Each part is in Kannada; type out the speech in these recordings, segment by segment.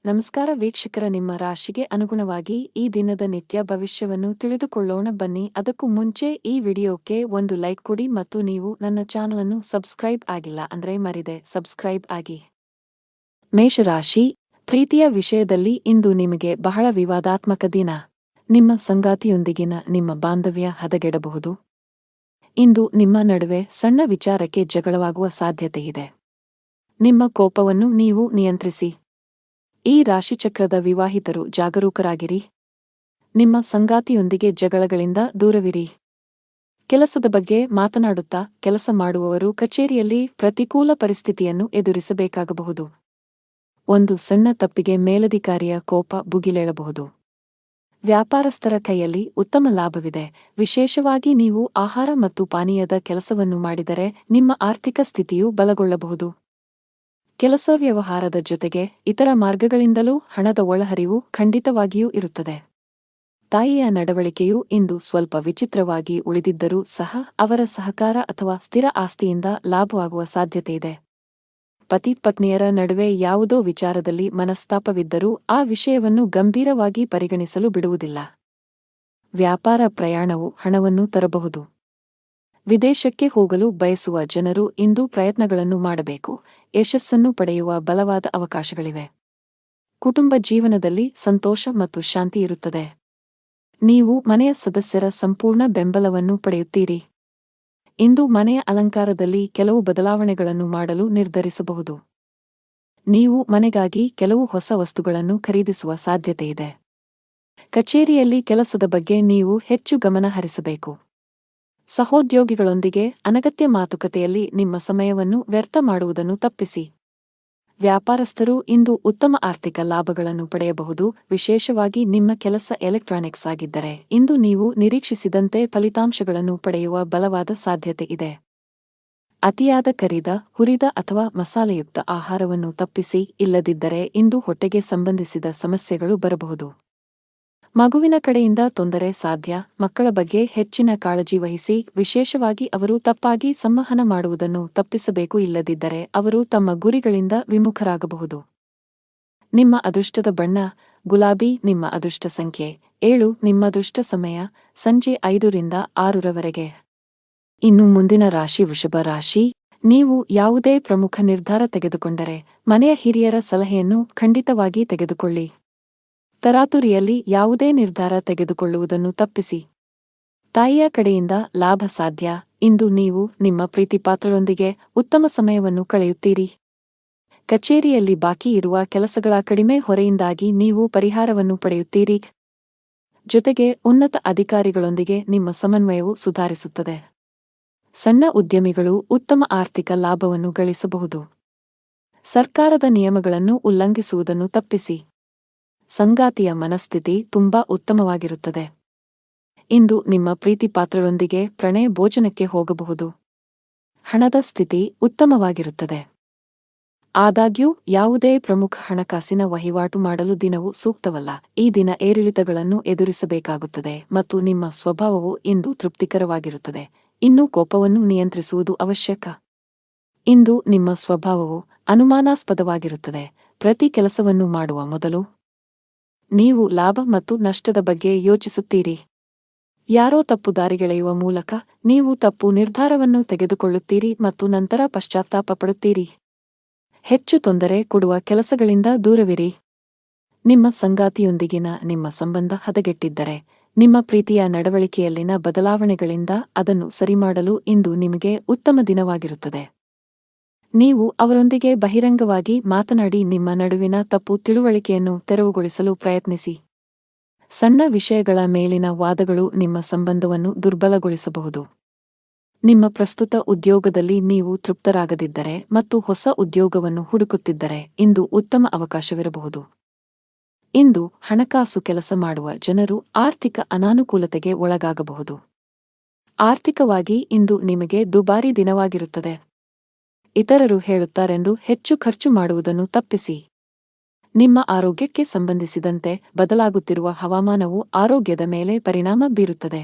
ನಮಸ್ಕಾರ ವೀಕ್ಷಕರ, ನಿಮ್ಮ ರಾಶಿಗೆ ಅನುಗುಣವಾಗಿ ಈ ದಿನದ ನಿತ್ಯ ಭವಿಷ್ಯವನ್ನು ತಿಳಿದುಕೊಳ್ಳೋಣ ಬನ್ನಿ. ಅದಕ್ಕೂ ಮುಂಚೆ ಈ ವಿಡಿಯೋಕ್ಕೆ ಒಂದು ಲೈಕ್ ಕೊಡಿ ಮತ್ತು ನೀವು ನನ್ನ ಚಾನಲನ್ನು ಸಬ್ಸ್ಕ್ರೈಬ್ ಆಗಿಲ್ಲ ಅಂದ್ರೆ ಮರಿದೆ ಸಬ್ಸ್ಕ್ರೈಬ್ ಆಗಿ. ಮೇಷರಾಶಿ, ಪ್ರೀತಿಯ ವಿಷಯದಲ್ಲಿ ಇಂದು ನಿಮಗೆ ಬಹಳ ವಿವಾದಾತ್ಮಕ ದಿನ. ನಿಮ್ಮ ಸಂಗಾತಿಯೊಂದಿಗಿನ ನಿಮ್ಮ ಬಾಂಧವ್ಯ ಹದಗೆಡಬಹುದು. ಇಂದು ನಿಮ್ಮ ನಡುವೆ ಸಣ್ಣ ವಿಚಾರಕ್ಕೆ ಜಗಳವಾಗುವ ಸಾಧ್ಯತೆಯಿದೆ. ನಿಮ್ಮ ಕೋಪವನ್ನು ನೀವು ನಿಯಂತ್ರಿಸಿ. ಈ ರಾಶಿಚಕ್ರದ ವಿವಾಹಿತರು ಜಾಗರೂಕರಾಗಿರಿ. ನಿಮ್ಮ ಸಂಗಾತಿಯೊಂದಿಗೆ ಜಗಳಗಳಿಂದ ದೂರವಿರಿ. ಕೆಲಸದ ಬಗ್ಗೆ ಮಾತನಾಡುತ್ತಾ ಕೆಲಸ ಮಾಡುವವರು ಕಚೇರಿಯಲ್ಲಿ ಪ್ರತಿಕೂಲ ಪರಿಸ್ಥಿತಿಯನ್ನು ಎದುರಿಸಬೇಕಾಗಬಹುದು. ಒಂದು ಸಣ್ಣ ತಪ್ಪಿಗೆ ಮೇಲಧಿಕಾರಿಯ ಕೋಪ ಭುಗಿಲೇಳಬಹುದು. ವ್ಯಾಪಾರಸ್ಥರ ಕೈಯಲ್ಲಿ ಉತ್ತಮ ಲಾಭವಿದೆ. ವಿಶೇಷವಾಗಿ ನೀವು ಆಹಾರ ಮತ್ತು ಪಾನೀಯದ ಕೆಲಸವನ್ನು ಮಾಡಿದರೆ ನಿಮ್ಮ ಆರ್ಥಿಕ ಸ್ಥಿತಿಯು ಬಲಗೊಳ್ಳಬಹುದು. ಕೆಲಸ ವ್ಯವಹಾರದ ಜೊತೆಗೆ ಇತರ ಮಾರ್ಗಗಳಿಂದಲೂ ಹಣದ ಒಳಹರಿವು ಖಂಡಿತವಾಗಿಯೂ ಇರುತ್ತದೆ. ತಾಯಿಯ ನಡವಳಿಕೆಯು ಇಂದು ಸ್ವಲ್ಪ ವಿಚಿತ್ರವಾಗಿ ಉಳಿದಿದ್ದರೂ ಸಹ ಅವರ ಸಹಕಾರ ಅಥವಾ ಸ್ಥಿರ ಆಸ್ತಿಯಿಂದ ಲಾಭವಾಗುವ ಸಾಧ್ಯತೆಯಿದೆ. ಪತಿ ಪತ್ನಿಯರ ನಡುವೆ ಯಾವುದೋ ವಿಚಾರದಲ್ಲಿ ಮನಸ್ತಾಪವಿದ್ದರೂ ಆ ವಿಷಯವನ್ನು ಗಂಭೀರವಾಗಿ ಪರಿಗಣಿಸಲು ಬಿಡುವುದಿಲ್ಲ. ವ್ಯಾಪಾರ ಪ್ರಯಾಣವು ಹಣವನ್ನು ತರಬಹುದು. ವಿದೇಶಕ್ಕೆ ಹೋಗಲು ಬಯಸುವ ಜನರು ಇಂದು ಪ್ರಯತ್ನಗಳನ್ನು ಮಾಡಬೇಕು. ಯಶಸ್ಸನ್ನು ಪಡೆಯುವ ಬಲವಾದ ಅವಕಾಶಗಳಿವೆ. ಕುಟುಂಬ ಜೀವನದಲ್ಲಿ ಸಂತೋಷ ಮತ್ತು ಶಾಂತಿ ಇರುತ್ತದೆ. ನೀವು ಮನೆಯ ಸದಸ್ಯರ ಸಂಪೂರ್ಣ ಬೆಂಬಲವನ್ನು ಪಡೆಯುತ್ತೀರಿ. ಇಂದು ಮನೆಯ ಅಲಂಕಾರದಲ್ಲಿ ಕೆಲವು ಬದಲಾವಣೆಗಳನ್ನು ಮಾಡಲು ನಿರ್ಧರಿಸಬಹುದು. ನೀವು ಮನೆಗಾಗಿ ಕೆಲವು ಹೊಸ ವಸ್ತುಗಳನ್ನು ಖರೀದಿಸುವ ಸಾಧ್ಯತೆಯಿದೆ. ಕಚೇರಿಯಲ್ಲಿ ಕೆಲಸದ ಬಗ್ಗೆ ನೀವು ಹೆಚ್ಚು ಗಮನ ಹರಿಸಬೇಕು. ಸಹೋದ್ಯೋಗಿಗಳೊಂದಿಗೆ ಅನಗತ್ಯ ಮಾತುಕತೆಯಲ್ಲಿ ನಿಮ್ಮ ಸಮಯವನ್ನು ವ್ಯರ್ಥ ಮಾಡುವುದನ್ನು ತಪ್ಪಿಸಿ. ವ್ಯಾಪಾರಸ್ಥರು ಇಂದು ಉತ್ತಮ ಆರ್ಥಿಕ ಲಾಭಗಳನ್ನು ಪಡೆಯಬಹುದು. ವಿಶೇಷವಾಗಿ ನಿಮ್ಮ ಕೆಲಸ ಎಲೆಕ್ಟ್ರಾನಿಕ್ಸ್ ಆಗಿದ್ದರೆ ಇಂದು ನೀವು ನಿರೀಕ್ಷಿಸಿದಂತೆ ಫಲಿತಾಂಶಗಳನ್ನು ಪಡೆಯುವ ಬಲವಾದ ಸಾಧ್ಯತೆ ಇದೆ. ಅತಿಯಾದ ಕರಿದ, ಹುರಿದ ಅಥವಾ ಮಸಾಲೆಯುಕ್ತ ಆಹಾರವನ್ನು ತಪ್ಪಿಸಿ. ಇಲ್ಲದಿದ್ದರೆ ಇಂದು ಹೊಟ್ಟೆಗೆ ಸಂಬಂಧಿಸಿದ ಸಮಸ್ಯೆಗಳು ಬರಬಹುದು. ಮಗುವಿನ ಕಡೆಯಿಂದ ತೊಂದರೆ ಸಾಧ್ಯ. ಮಕ್ಕಳ ಬಗ್ಗೆ ಹೆಚ್ಚಿನ ಕಾಳಜಿ ವಹಿಸಿ. ವಿಶೇಷವಾಗಿ ಅವರು ತಪ್ಪಾಗಿ ಸಂವಹನ ಮಾಡುವುದನ್ನು ತಪ್ಪಿಸಬೇಕು. ಇಲ್ಲದಿದ್ದರೆ ಅವರು ತಮ್ಮ ಗುರಿಗಳಿಂದ ವಿಮುಖರಾಗಬಹುದು. ನಿಮ್ಮ ಅದೃಷ್ಟದ ಬಣ್ಣ ಗುಲಾಬಿ. ನಿಮ್ಮ ಅದೃಷ್ಟ ಸಂಖ್ಯೆ 7. ನಿಮ್ಮ ಅದೃಷ್ಟ ಸಮಯ ಸಂಜೆ 5 ರಿಂದ 6 ರವರೆಗೆ. ಇನ್ನು ಮುಂದಿನ ರಾಶಿ ವೃಷಭ ರಾಶಿ. ನೀವು ಯಾವುದೇ ಪ್ರಮುಖ ನಿರ್ಧಾರ ತೆಗೆದುಕೊಂಡರೆ ಮನೆಯ ಹಿರಿಯರ ಸಲಹೆಯನ್ನು ಖಂಡಿತವಾಗಿ ತೆಗೆದುಕೊಳ್ಳಿ. ತರಾತುರಿಯಲ್ಲಿ ಯಾವುದೇ ನಿರ್ಧಾರ ತೆಗೆದುಕೊಳ್ಳುವುದನ್ನು ತಪ್ಪಿಸಿ. ತಾಯಿಯ ಕಡೆಯಿಂದ ಲಾಭ ಸಾಧ್ಯ. ಇಂದು ನೀವು ನಿಮ್ಮ ಪ್ರೀತಿಪಾತ್ರರೊಂದಿಗೆ ಉತ್ತಮ ಸಮಯವನ್ನು ಕಳೆಯುತ್ತೀರಿ. ಕಚೇರಿಯಲ್ಲಿ ಬಾಕಿ ಇರುವ ಕೆಲಸಗಳ ಕಡಿಮೆ ಹೊರೆಯಿಂದಾಗಿ ನೀವು ಪರಿಹಾರವನ್ನು ಪಡೆಯುತ್ತೀರಿ. ಜೊತೆಗೆ ಉನ್ನತ ಅಧಿಕಾರಿಗಳೊಂದಿಗೆ ನಿಮ್ಮ ಸಮನ್ವಯವು ಸುಧಾರಿಸುತ್ತದೆ. ಸಣ್ಣ ಉದ್ಯಮಿಗಳು ಉತ್ತಮ ಆರ್ಥಿಕ ಲಾಭವನ್ನು ಗಳಿಸಬಹುದು. ಸರ್ಕಾರದ ನಿಯಮಗಳನ್ನು ಉಲ್ಲಂಘಿಸುವುದನ್ನು ತಪ್ಪಿಸಿ. ಸಂಗಾತಿಯ ಮನಸ್ಥಿತಿ ತುಂಬಾ ಉತ್ತಮವಾಗಿರುತ್ತದೆ. ಇಂದು ನಿಮ್ಮ ಪ್ರೀತಿಪಾತ್ರರೊಂದಿಗೆ ಪ್ರಣಯ ಭೋಜನಕ್ಕೆ ಹೋಗಬಹುದು. ಹಣದ ಸ್ಥಿತಿ ಉತ್ತಮವಾಗಿರುತ್ತದೆ. ಆದಾಗ್ಯೂ ಯಾವುದೇ ಪ್ರಮುಖ ಹಣಕಾಸಿನ ವಹಿವಾಟು ಮಾಡಲು ದಿನವು ಸೂಕ್ತವಲ್ಲ. ಈ ದಿನ ಏರಿಳಿತಗಳನ್ನು ಎದುರಿಸಬೇಕಾಗುತ್ತದೆ ಮತ್ತು ನಿಮ್ಮ ಸ್ವಭಾವವು ಇಂದು ತೃಪ್ತಿಕರವಾಗಿರುತ್ತದೆ. ಇನ್ನೂ ಕೋಪವನ್ನು ನಿಯಂತ್ರಿಸುವುದು ಅವಶ್ಯಕ. ಇಂದು ನಿಮ್ಮ ಸ್ವಭಾವವು ಅನುಮಾನಾಸ್ಪದವಾಗಿರುತ್ತದೆ. ಪ್ರತಿ ಕೆಲಸವನ್ನು ಮಾಡುವ ಮೊದಲು ನೀವು ಲಾಭ ಮತ್ತು ನಷ್ಟದ ಬಗ್ಗೆ ಯೋಚಿಸುತ್ತೀರಿ. ಯಾರೋ ತಪ್ಪು ದಾರಿಗೆಳೆಯುವ ಮೂಲಕ ನೀವು ತಪ್ಪು ನಿರ್ಧಾರವನ್ನು ತೆಗೆದುಕೊಳ್ಳುತ್ತೀರಿ ಮತ್ತು ನಂತರ ಪಶ್ಚಾತ್ತಾಪ ಪಡುತ್ತೀರಿ. ಹೆಚ್ಚು ತೊಂದರೆ ಕೊಡುವ ಕೆಲಸಗಳಿಂದ ದೂರವಿರಿ. ನಿಮ್ಮ ಸಂಗಾತಿಯೊಂದಿಗಿನ ನಿಮ್ಮ ಸಂಬಂಧ ಹದಗೆಟ್ಟಿದ್ದರೆ ನಿಮ್ಮ ಪ್ರೀತಿಯ ನಡವಳಿಕೆಯಲ್ಲಿನ ಬದಲಾವಣೆಗಳಿಂದ ಅದನ್ನು ಸರಿಮಾಡಲು ಇಂದು ನಿಮಗೆ ಉತ್ತಮ ದಿನವಾಗಿರುತ್ತದೆ. ನೀವು ಅವರೊಂದಿಗೆ ಬಹಿರಂಗವಾಗಿ ಮಾತನಾಡಿ ನಿಮ್ಮ ನಡುವಿನ ತಪ್ಪು ತಿಳುವಳಿಕೆಯನ್ನು ತೆರವುಗೊಳಿಸಲು ಪ್ರಯತ್ನಿಸಿ. ಸಣ್ಣ ವಿಷಯಗಳ ಮೇಲಿನ ವಾದಗಳು ನಿಮ್ಮ ಸಂಬಂಧವನ್ನು ದುರ್ಬಲಗೊಳಿಸಬಹುದು. ನಿಮ್ಮ ಪ್ರಸ್ತುತ ಉದ್ಯೋಗದಲ್ಲಿ ನೀವು ತೃಪ್ತರಾಗದಿದ್ದರೆ ಮತ್ತು ಹೊಸ ಉದ್ಯೋಗವನ್ನು ಹುಡುಕುತ್ತಿದ್ದರೆ ಇಂದು ಉತ್ತಮ ಅವಕಾಶವಿರಬಹುದು. ಇಂದು ಹಣಕಾಸು ಕೆಲಸ ಮಾಡುವ ಜನರು ಆರ್ಥಿಕ ಅನಾನುಕೂಲತೆಗೆ ಒಳಗಾಗಬಹುದು. ಆರ್ಥಿಕವಾಗಿ ಇಂದು ನಿಮಗೆ ದುಬಾರಿ ದಿನವಾಗಿರುತ್ತದೆ. ಇತರರು ಹೇಳುತ್ತಾರೆಂದು ಹೆಚ್ಚು ಖರ್ಚು ಮಾಡುವುದನ್ನು ತಪ್ಪಿಸಿ. ನಿಮ್ಮ ಆರೋಗ್ಯಕ್ಕೆ ಸಂಬಂಧಿಸಿದಂತೆ ಬದಲಾಗುತ್ತಿರುವ ಹವಾಮಾನವು ಆರೋಗ್ಯದ ಮೇಲೆ ಪರಿಣಾಮ ಬೀರುತ್ತದೆ.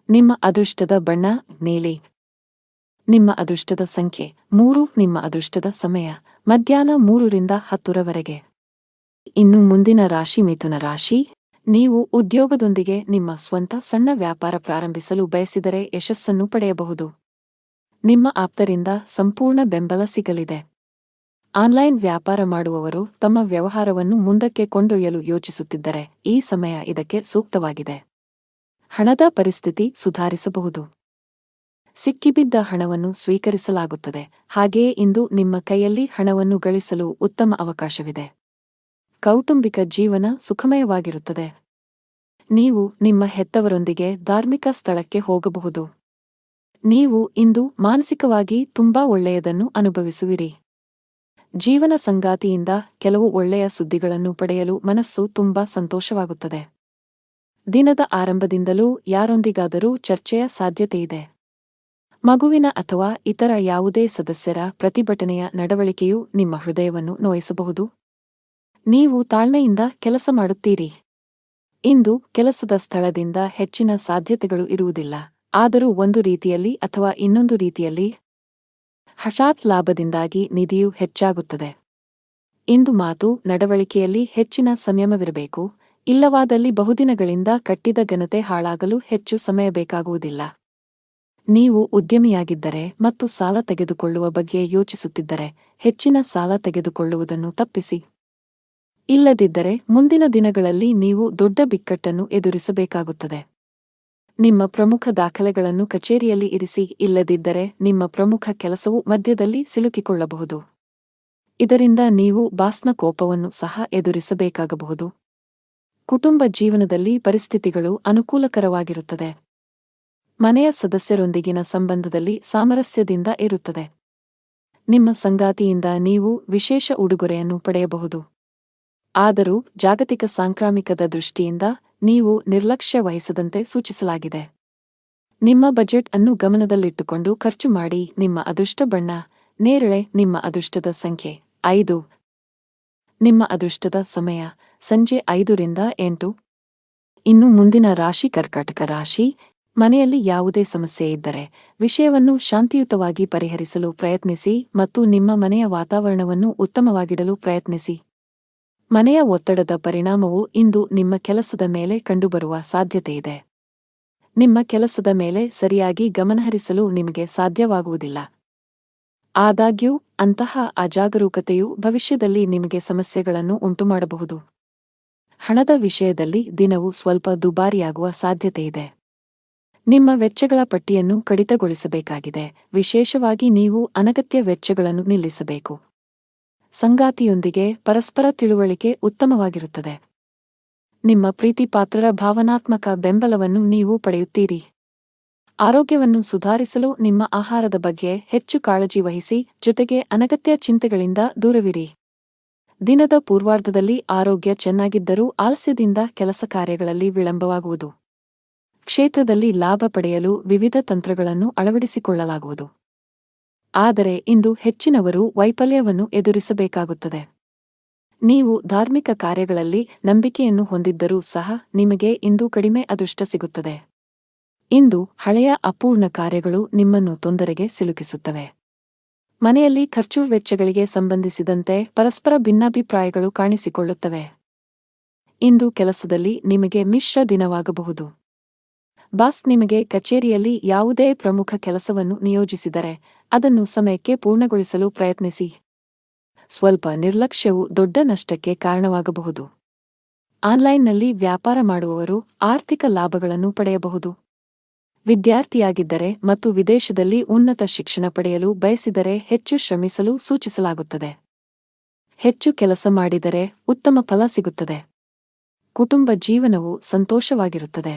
ನಿಮ್ಮ ಅದೃಷ್ಟದ ಬಣ್ಣ ನೀಲಿ. ನಿಮ್ಮ ಅದೃಷ್ಟದ ಸಂಖ್ಯೆ 3. ನಿಮ್ಮ ಅದೃಷ್ಟದ ಸಮಯ ಮಧ್ಯಾಹ್ನ 3 ರಿಂದ 10 ರವರೆಗೆ. ಇನ್ನು ಮುಂದಿನ ರಾಶಿ ಮಿಥುನ ರಾಶಿ. ನೀವು ಉದ್ಯೋಗದೊಂದಿಗೆ ನಿಮ್ಮ ಸ್ವಂತ ಸಣ್ಣ ವ್ಯಾಪಾರ ಪ್ರಾರಂಭಿಸಲು ಬಯಸಿದರೆ ಯಶಸ್ಸನ್ನು ಪಡೆಯಬಹುದು. ನಿಮ್ಮ ಆಪ್ತರಿಂದ ಸಂಪೂರ್ಣ ಬೆಂಬಲ ಸಿಗಲಿದೆ. ಆನ್ಲೈನ್ ವ್ಯಾಪಾರ ಮಾಡುವವರು ತಮ್ಮ ವ್ಯವಹಾರವನ್ನು ಮುಂದಕ್ಕೆ ಕೊಂಡೊಯ್ಯಲು ಯೋಚಿಸುತ್ತಿದ್ದರೆ ಈ ಸಮಯ ಇದಕ್ಕೆ ಸೂಕ್ತವಾಗಿದೆ. ಹಣದ ಪರಿಸ್ಥಿತಿ ಸುಧಾರಿಸಬಹುದು. ಸಿಕ್ಕಿಬಿದ್ದ ಹಣವನ್ನು ಸ್ವೀಕರಿಸಲಾಗುತ್ತದೆ. ಹಾಗೆಯೇ ಇಂದು ನಿಮ್ಮ ಕೈಯಲ್ಲಿ ಹಣವನ್ನು ಗಳಿಸಲು ಉತ್ತಮ ಅವಕಾಶವಿದೆ. ಕೌಟುಂಬಿಕ ಜೀವನ ಸುಖಮಯವಾಗಿರುತ್ತದೆ. ನೀವು ನಿಮ್ಮ ಹೆತ್ತವರೊಂದಿಗೆ ಧಾರ್ಮಿಕ ಸ್ಥಳಕ್ಕೆ ಹೋಗಬಹುದು. ನೀವು ಇಂದು ಮಾನಸಿಕವಾಗಿ ತುಂಬಾ ಒಳ್ಳೆಯದನ್ನು ಅನುಭವಿಸುವಿರಿ. ಜೀವನ ಸಂಗಾತಿಯಿಂದ ಕೆಲವು ಒಳ್ಳೆಯ ಸುದ್ದಿಗಳನ್ನು ಪಡೆಯಲು ಮನಸ್ಸು ತುಂಬಾ ಸಂತೋಷವಾಗುತ್ತದೆ. ದಿನದ ಆರಂಭದಿಂದಲೂ ಯಾರೊಂದಿಗಾದರೂ ಚರ್ಚೆಯ ಸಾಧ್ಯತೆಯಿದೆ. ಮಗುವಿನ ಅಥವಾ ಇತರ ಯಾವುದೇ ಸದಸ್ಯರ ಪ್ರತಿಭಟನೆಯ ನಡವಳಿಕೆಯು ನಿಮ್ಮ ಹೃದಯವನ್ನು ನೋಯಿಸಬಹುದು. ನೀವು ತಾಳ್ಮೆಯಿಂದ ಕೆಲಸ ಮಾಡುತ್ತೀರಿ. ಇಂದು ಕೆಲಸದ ಸ್ಥಳದಿಂದ ಹೆಚ್ಚಿನ ಸಾಧ್ಯತೆಗಳು ಇರುವುದಿಲ್ಲ. ಆದರೂ ಒಂದು ರೀತಿಯಲ್ಲಿ ಅಥವಾ ಇನ್ನೊಂದು ರೀತಿಯಲ್ಲಿ ಹಠಾತ್ ಲಾಭದಿಂದಾಗಿ ನಿಧಿಯು ಹೆಚ್ಚಾಗುತ್ತದೆ. ಇಂದು ಮಾತು ನಡವಳಿಕೆಯಲ್ಲಿ ಹೆಚ್ಚಿನ ಸಂಯಮವಿರಬೇಕು. ಇಲ್ಲವಾದಲ್ಲಿ ಬಹುದಿನಗಳಿಂದ ಕಟ್ಟಿದ ಘನತೆ ಹಾಳಾಗಲು ಹೆಚ್ಚು ಸಮಯ ಬೇಕಾಗುವುದಿಲ್ಲ. ನೀವು ಉದ್ಯಮಿಯಾಗಿದ್ದರೆ ಮತ್ತು ಸಾಲ ತೆಗೆದುಕೊಳ್ಳುವ ಬಗ್ಗೆ ಯೋಚಿಸುತ್ತಿದ್ದರೆ ಹೆಚ್ಚಿನ ಸಾಲ ತೆಗೆದುಕೊಳ್ಳುವುದನ್ನು ತಪ್ಪಿಸಿ. ಇಲ್ಲದಿದ್ದರೆ ಮುಂದಿನ ದಿನಗಳಲ್ಲಿ ನೀವು ದೊಡ್ಡ ಬಿಕ್ಕಟ್ಟನ್ನು ಎದುರಿಸಬೇಕಾಗುತ್ತದೆ. ನಿಮ್ಮ ಪ್ರಮುಖ ದಾಖಲೆಗಳನ್ನು ಕಚೇರಿಯಲ್ಲಿ ಇರಿಸಿ. ಇಲ್ಲದಿದ್ದರೆ ನಿಮ್ಮ ಪ್ರಮುಖ ಕೆಲಸವು ಮಧ್ಯದಲ್ಲಿ ಸಿಲುಕಿಕೊಳ್ಳಬಹುದು. ಇದರಿಂದ ನೀವು ಬಾಸ್ನ ಕೋಪವನ್ನು ಸಹ ಎದುರಿಸಬೇಕಾಗಬಹುದು. ಕುಟುಂಬ ಜೀವನದಲ್ಲಿ ಪರಿಸ್ಥಿತಿಗಳು ಅನುಕೂಲಕರವಾಗಿರುತ್ತದೆ. ಮನೆಯ ಸದಸ್ಯರೊಂದಿಗಿನ ಸಂಬಂಧದಲ್ಲಿ ಸಾಮರಸ್ಯದಿಂದ ಇರುತ್ತದೆ. ನಿಮ್ಮ ಸಂಗಾತಿಯಿಂದ ನೀವು ವಿಶೇಷ ಉಡುಗೊರೆಯನ್ನು ಪಡೆಯಬಹುದು. ಆದರೂ ಜಾಗತಿಕ ಸಾಂಕ್ರಾಮಿಕದ ದೃಷ್ಟಿಯಿಂದ ನೀವು ನಿರ್ಲಕ್ಷ್ಯ ವಹಿಸದಂತೆ ಸೂಚಿಸಲಾಗಿದೆ. ನಿಮ್ಮ ಬಜೆಟ್ ಅನ್ನು ಗಮನದಲ್ಲಿಟ್ಟುಕೊಂಡು ಖರ್ಚು ಮಾಡಿ. ನಿಮ್ಮ ಅದೃಷ್ಟ ಬಣ್ಣ ನೇರಳೆ. ನಿಮ್ಮ ಅದೃಷ್ಟದ ಸಂಖ್ಯೆ 5. ನಿಮ್ಮ ಅದೃಷ್ಟದ ಸಮಯ ಸಂಜೆ 5 ರಿಂದ 8. ಇನ್ನು ಮುಂದಿನ ರಾಶಿ ಕರ್ಕಾಟಕ ರಾಶಿ. ಮನೆಯಲ್ಲಿ ಯಾವುದೇ ಸಮಸ್ಯೆ ಇದ್ದರೆ ವಿಷಯವನ್ನು ಶಾಂತಿಯುತವಾಗಿ ಪರಿಹರಿಸಲು ಪ್ರಯತ್ನಿಸಿ ಮತ್ತು ನಿಮ್ಮ ಮನೆಯ ವಾತಾವರಣವನ್ನು ಉತ್ತಮವಾಗಿಡಲು ಪ್ರಯತ್ನಿಸಿ. ಮನೆಯ ಒತ್ತಡದ ಪರಿಣಾಮವು ಇಂದು ನಿಮ್ಮ ಕೆಲಸದ ಮೇಲೆ ಕಂಡುಬರುವ ಸಾಧ್ಯತೆಯಿದೆ. ನಿಮ್ಮ ಕೆಲಸದ ಮೇಲೆ ಸರಿಯಾಗಿ ಗಮನಹರಿಸಲು ನಿಮಗೆ ಸಾಧ್ಯವಾಗುವುದಿಲ್ಲ. ಆದಾಗ್ಯೂ ಅಂತಹ ಅಜಾಗರೂಕತೆಯು ಭವಿಷ್ಯದಲ್ಲಿ ನಿಮಗೆ ಸಮಸ್ಯೆಗಳನ್ನು ಉಂಟುಮಾಡಬಹುದು. ಹಣದ ವಿಷಯದಲ್ಲಿ ದಿನವು ಸ್ವಲ್ಪ ದುಬಾರಿಯಾಗುವ ಸಾಧ್ಯತೆಯಿದೆ. ನಿಮ್ಮ ವೆಚ್ಚಗಳ ಪಟ್ಟಿಯನ್ನು ಕಡಿತಗೊಳಿಸಬೇಕಾಗಿದೆ. ವಿಶೇಷವಾಗಿ ನೀವು ಅನಗತ್ಯ ವೆಚ್ಚಗಳನ್ನು ನಿಲ್ಲಿಸಬೇಕು. ಸಂಗಾತಿಯೊಂದಿಗೆ ಪರಸ್ಪರ ತಿಳುವಳಿಕೆ ಉತ್ತಮವಾಗಿರುತ್ತದೆ. ನಿಮ್ಮ ಪ್ರೀತಿಪಾತ್ರರ ಭಾವನಾತ್ಮಕ ಬೆಂಬಲವನ್ನು ನೀವು ಪಡೆಯುತ್ತೀರಿ. ಆರೋಗ್ಯವನ್ನು ಸುಧಾರಿಸಲು ನಿಮ್ಮ ಆಹಾರದ ಬಗ್ಗೆ ಹೆಚ್ಚು ಕಾಳಜಿ ವಹಿಸಿ. ಜೊತೆಗೆ ಅನಗತ್ಯ ಚಿಂತೆಗಳಿಂದ ದೂರವಿರಿ. ದಿನದ ಪೂರ್ವಾರ್ಧದಲ್ಲಿ ಆರೋಗ್ಯ ಚೆನ್ನಾಗಿದ್ದರೂ ಆಲಸ್ಯದಿಂದ ಕೆಲಸ ಕಾರ್ಯಗಳಲ್ಲಿ ವಿಳಂಬವಾಗುವುದು. ಕ್ಷೇತ್ರದಲ್ಲಿ ಲಾಭ ಪಡೆಯಲು ವಿವಿಧ ತಂತ್ರಗಳನ್ನು ಅಳವಡಿಸಿಕೊಳ್ಳಲಾಗುವುದು. ಆದರೆ ಇಂದು ಹೆಚ್ಚಿನವರು ವೈಫಲ್ಯವನ್ನು ಎದುರಿಸಬೇಕಾಗುತ್ತದೆ. ನೀವು ಧಾರ್ಮಿಕ ಕಾರ್ಯಗಳಲ್ಲಿ ನಂಬಿಕೆಯನ್ನು ಹೊಂದಿದ್ದರೂ ಸಹ ನಿಮಗೆ ಇಂದು ಕಡಿಮೆ ಅದೃಷ್ಟ ಸಿಗುತ್ತದೆ. ಇಂದು ಹಳೆಯ ಅಪೂರ್ಣ ಕಾರ್ಯಗಳು ನಿಮ್ಮನ್ನು ತೊಂದರೆಗೆ ಸಿಲುಕಿಸುತ್ತವೆ. ಮನೆಯಲ್ಲಿ ಖರ್ಚು ವೆಚ್ಚಗಳಿಗೆ ಸಂಬಂಧಿಸಿದಂತೆ ಪರಸ್ಪರ ಭಿನ್ನಾಭಿಪ್ರಾಯಗಳು ಕಾಣಿಸಿಕೊಳ್ಳುತ್ತವೆ. ಇಂದು ಕೆಲಸದಲ್ಲಿ ನಿಮಗೆ ಮಿಶ್ರ ದಿನವಾಗಬಹುದು. ಬಾಸ್ ನಿಮಗೆ ಕಚೇರಿಯಲ್ಲಿ ಯಾವುದೇ ಪ್ರಮುಖ ಕೆಲಸವನ್ನು ನಿಯೋಜಿಸಿದರೆ ಅದನ್ನು ಸಮಯಕ್ಕೆ ಪೂರ್ಣಗೊಳಿಸಲು ಪ್ರಯತ್ನಿಸಿ. ಸ್ವಲ್ಪ ನಿರ್ಲಕ್ಷ್ಯವು ದೊಡ್ಡ ನಷ್ಟಕ್ಕೆ ಕಾರಣವಾಗಬಹುದು. ಆನ್ಲೈನ್ನಲ್ಲಿ ವ್ಯಾಪಾರ ಮಾಡುವವರು ಆರ್ಥಿಕ ಲಾಭಗಳನ್ನು ಪಡೆಯಬಹುದು. ವಿದ್ಯಾರ್ಥಿಯಾಗಿದ್ದರೆ ಮತ್ತು ವಿದೇಶದಲ್ಲಿ ಉನ್ನತ ಶಿಕ್ಷಣ ಪಡೆಯಲು ಬಯಸಿದರೆ ಹೆಚ್ಚು ಶ್ರಮಿಸಲು ಸೂಚಿಸಲಾಗುತ್ತದೆ. ಹೆಚ್ಚು ಕೆಲಸ ಮಾಡಿದರೆ ಉತ್ತಮ ಫಲ ಸಿಗುತ್ತದೆ. ಕುಟುಂಬ ಜೀವನವು ಸಂತೋಷವಾಗಿರುತ್ತದೆ.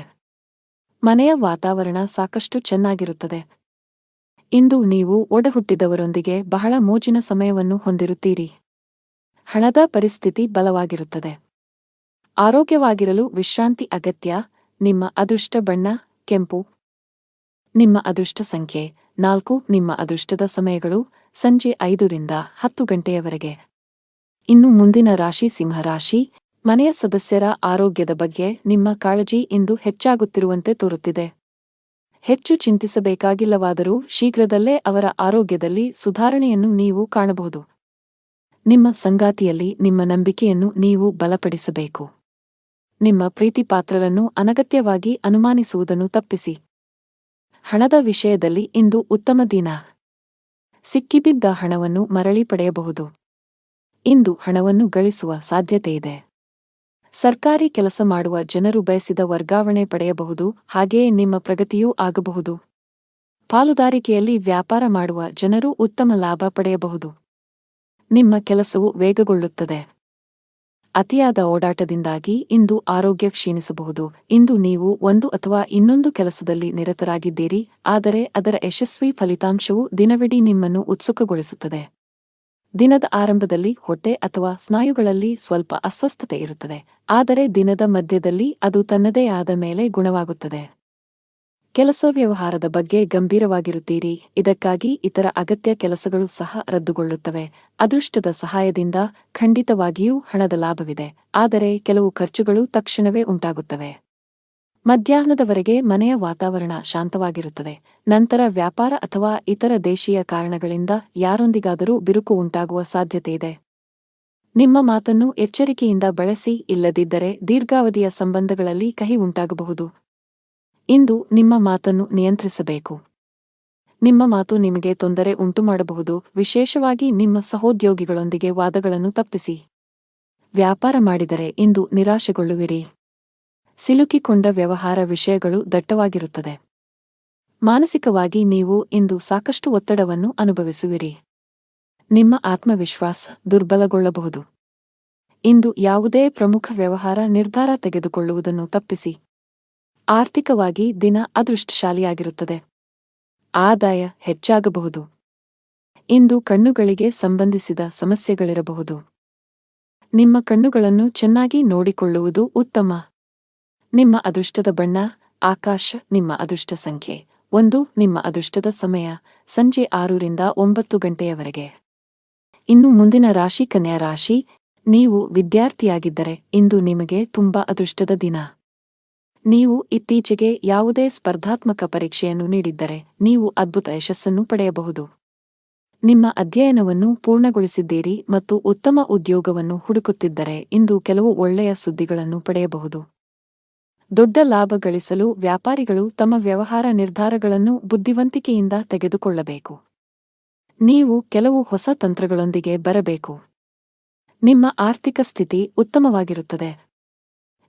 ಮನೆಯ ವಾತಾವರಣ ಸಾಕಷ್ಟು ಚೆನ್ನಾಗಿರುತ್ತದೆ. ಇಂದು ನೀವು ಒಡಹುಟ್ಟಿದವರೊಂದಿಗೆ ಬಹಳ ಮೋಜಿನ ಸಮಯವನ್ನು ಹೊಂದಿರುತ್ತೀರಿ. ಹಣದ ಪರಿಸ್ಥಿತಿ ಬಲವಾಗಿರುತ್ತದೆ. ಆರೋಗ್ಯವಾಗಿರಲು ವಿಶ್ರಾಂತಿ ಅಗತ್ಯ. ನಿಮ್ಮ ಅದೃಷ್ಟ ಬಣ್ಣ ಕೆಂಪು. ನಿಮ್ಮ ಅದೃಷ್ಟ ಸಂಖ್ಯೆ 4. ನಿಮ್ಮ ಅದೃಷ್ಟದ ಸಮಯಗಳು ಸಂಜೆ 5 ರಿಂದ 10 ಗಂಟೆಯವರೆಗೆ. ಇನ್ನು ಮುಂದಿನ ರಾಶಿ ಸಿಂಹರಾಶಿ. ಮನೆಯ ಸದಸ್ಯರ ಆರೋಗ್ಯದ ಬಗ್ಗೆ ನಿಮ್ಮ ಕಾಳಜಿ ಇಂದು ಹೆಚ್ಚಾಗುತ್ತಿರುವಂತೆ ತೋರುತ್ತಿದೆ. ಹೆಚ್ಚು ಚಿಂತಿಸಬೇಕಾಗಿಲ್ಲವಾದರೂ ಶೀಘ್ರದಲ್ಲೇ ಅವರ ಆರೋಗ್ಯದಲ್ಲಿ ಸುಧಾರಣೆಯನ್ನು ನೀವು ಕಾಣಬಹುದು. ನಿಮ್ಮ ಸಂಗಾತಿಯಲ್ಲಿ ನಿಮ್ಮ ನಂಬಿಕೆಯನ್ನು ನೀವು ಬಲಪಡಿಸಬೇಕು. ನಿಮ್ಮ ಪ್ರೀತಿಪಾತ್ರರನ್ನು ಅನಗತ್ಯವಾಗಿ ಅನುಮಾನಿಸುವುದನ್ನು ತಪ್ಪಿಸಿ. ಹಣದ ವಿಷಯದಲ್ಲಿ ಇಂದು ಉತ್ತಮ ದಿನ. ಸಿಕ್ಕಿಬಿದ್ದ ಹಣವನ್ನು ಮರಳಿ ಪಡೆಯಬಹುದು. ಇಂದು ಹಣವನ್ನು ಗಳಿಸುವ ಸಾಧ್ಯತೆಯಿದೆ. ಸರ್ಕಾರಿ ಕೆಲಸ ಮಾಡುವ ಜನರು ಬಯಸಿದ ವರ್ಗಾವಣೆ ಪಡೆಯಬಹುದು, ಹಾಗೆಯೇ ನಿಮ್ಮ ಪ್ರಗತಿಯೂ ಆಗಬಹುದು. ಪಾಲುದಾರಿಕೆಯಲ್ಲಿ ವ್ಯಾಪಾರ ಮಾಡುವ ಜನರು ಉತ್ತಮ ಲಾಭ ಪಡೆಯಬಹುದು. ನಿಮ್ಮ ಕೆಲಸವು ವೇಗಗೊಳ್ಳುತ್ತದೆ. ಅತಿಯಾದ ಓಡಾಟದಿಂದಾಗಿ ಇಂದು ಆರೋಗ್ಯ ಕ್ಷೀಣಿಸಬಹುದು. ಇಂದು ನೀವು ಒಂದು ಅಥವಾ ಇನ್ನೊಂದು ಕೆಲಸದಲ್ಲಿ ನಿರತರಾಗಿದ್ದೀರಿ, ಆದರೆ ಅದರ ಯಶಸ್ವಿ ಫಲಿತಾಂಶವು ದಿನವಿಡೀ ನಿಮ್ಮನ್ನು ಉತ್ಸುಕಗೊಳಿಸುತ್ತದೆ. ದಿನದ ಆರಂಭದಲ್ಲಿ ಹೊಟ್ಟೆ ಅಥವಾ ಸ್ನಾಯುಗಳಲ್ಲಿ ಸ್ವಲ್ಪ ಅಸ್ವಸ್ಥತೆ ಇರುತ್ತದೆ, ಆದರೆ ದಿನದ ಮಧ್ಯದಲ್ಲಿ ಅದು ತನ್ನದೇ ಆದ ಮೇಲೆ ಗುಣವಾಗುತ್ತದೆ. ಕೆಲಸ ವ್ಯವಹಾರದ ಬಗ್ಗೆ ಗಂಭೀರವಾಗಿರುತ್ತೀರಿ, ಇದಕ್ಕಾಗಿ ಇತರ ಅಗತ್ಯ ಕೆಲಸಗಳು ಸಹ ರದ್ದುಗೊಳ್ಳುತ್ತವೆ. ಅದೃಷ್ಟದ ಸಹಾಯದಿಂದ ಖಂಡಿತವಾಗಿಯೂ ಹಣದ ಲಾಭವಿದೆ, ಆದರೆ ಕೆಲವು ಖರ್ಚುಗಳು ತಕ್ಷಣವೇ ಉಂಟಾಗುತ್ತವೆ. ಮಧ್ಯಾಹ್ನದವರೆಗೆ ಮನೆಯ ವಾತಾವರಣ ಶಾಂತವಾಗಿರುತ್ತದೆ. ನಂತರ ವ್ಯಾಪಾರ ಅಥವಾ ಇತರ ದೇಶೀಯ ಕಾರಣಗಳಿಂದ ಯಾರೊಂದಿಗಾದರೂ ಬಿರುಕು ಉಂಟಾಗುವ ಸಾಧ್ಯತೆಯಿದೆ. ನಿಮ್ಮ ಮಾತನ್ನು ಎಚ್ಚರಿಕೆಯಿಂದ ಬಳಸಿ, ಇಲ್ಲದಿದ್ದರೆ ದೀರ್ಘಾವಧಿಯ ಸಂಬಂಧಗಳಲ್ಲಿ ಕಹಿ ಉಂಟಾಗಬಹುದು. ಇಂದು ನಿಮ್ಮ ಮಾತನ್ನು ನಿಯಂತ್ರಿಸಬೇಕು. ನಿಮ್ಮ ಮಾತು ನಿಮಗೆ ತೊಂದರೆ ಉಂಟುಮಾಡಬಹುದು, ವಿಶೇಷವಾಗಿ ನಿಮ್ಮ ಸಹೋದ್ಯೋಗಿಗಳೊಂದಿಗೆ ವಾದಗಳನ್ನು ತಪ್ಪಿಸಿ. ವ್ಯಾಪಾರ ಮಾಡಿದರೆ ಇಂದು ನಿರಾಶೆಗೊಳ್ಳುವಿರಿ. ಸಿಲುಕಿಕೊಂಡ ವ್ಯವಹಾರ ವಿಷಯಗಳು ದಟ್ಟವಾಗಿರುತ್ತದೆ. ಮಾನಸಿಕವಾಗಿ ನೀವು ಇಂದು ಸಾಕಷ್ಟು ಒತ್ತಡವನ್ನು ಅನುಭವಿಸುವಿರಿ. ನಿಮ್ಮ ಆತ್ಮವಿಶ್ವಾಸ ದುರ್ಬಲಗೊಳ್ಳಬಹುದು. ಇಂದು ಯಾವುದೇ ಪ್ರಮುಖ ವ್ಯವಹಾರ ನಿರ್ಧಾರ ತೆಗೆದುಕೊಳ್ಳುವುದನ್ನು ತಪ್ಪಿಸಿ. ಆರ್ಥಿಕವಾಗಿ ದಿನ ಅದೃಷ್ಟಶಾಲಿಯಾಗಿರುತ್ತದೆ. ಆದಾಯ ಹೆಚ್ಚಾಗಬಹುದು. ಇಂದು ಕಣ್ಣುಗಳಿಗೆ ಸಂಬಂಧಿಸಿದ ಸಮಸ್ಯೆಗಳಿರಬಹುದು. ನಿಮ್ಮ ಕಣ್ಣುಗಳನ್ನು ಚೆನ್ನಾಗಿ ನೋಡಿಕೊಳ್ಳುವುದು ಉತ್ತಮ. ನಿಮ್ಮ ಅದೃಷ್ಟದ ಬಣ್ಣ ಆಕಾಶ. ನಿಮ್ಮ ಅದೃಷ್ಟ ಸಂಖ್ಯೆ 1. ನಿಮ್ಮ ಅದೃಷ್ಟದ ಸಮಯ ಸಂಜೆ 6 ರಿಂದ 9 ಗಂಟೆಯವರೆಗೆ. ಇನ್ನು ಮುಂದಿನ ರಾಶಿ ಕನ್ಯಾ ರಾಶಿ. ನೀವು ವಿದ್ಯಾರ್ಥಿಯಾಗಿದ್ದರೆ ಇಂದು ನಿಮಗೆ ತುಂಬಾ ಅದೃಷ್ಟದ ದಿನ. ನೀವು ಇತ್ತೀಚೆಗೆ ಯಾವುದೇ ಸ್ಪರ್ಧಾತ್ಮಕ ಪರೀಕ್ಷೆಯನ್ನು ನೀಡಿದ್ದರೆ ನೀವು ಅದ್ಭುತ ಯಶಸ್ಸನ್ನು ಪಡೆಯಬಹುದು. ನಿಮ್ಮ ಅಧ್ಯಯನವನ್ನು ಪೂರ್ಣಗೊಳಿಸಿದ್ದೀರಿ ಮತ್ತು ಉತ್ತಮ ಉದ್ಯೋಗವನ್ನು ಹುಡುಕುತ್ತಿದ್ದರೆ ಇಂದು ಕೆಲವು ಒಳ್ಳೆಯ ಸುದ್ದಿಗಳನ್ನು ಪಡೆಯಬಹುದು. ದೊಡ್ಡ ಲಾಭ ಗಳಿಸಲು ವ್ಯಾಪಾರಿಗಳು ತಮ್ಮ ವ್ಯವಹಾರ ನಿರ್ಧಾರಗಳನ್ನು ಬುದ್ಧಿವಂತಿಕೆಯಿಂದ ತೆಗೆದುಕೊಳ್ಳಬೇಕು. ನೀವು ಕೆಲವು ಹೊಸ ತಂತ್ರಗಳೊಂದಿಗೆ ಬರಬೇಕು. ನಿಮ್ಮ ಆರ್ಥಿಕ ಸ್ಥಿತಿ ಉತ್ತಮವಾಗಿರುತ್ತದೆ.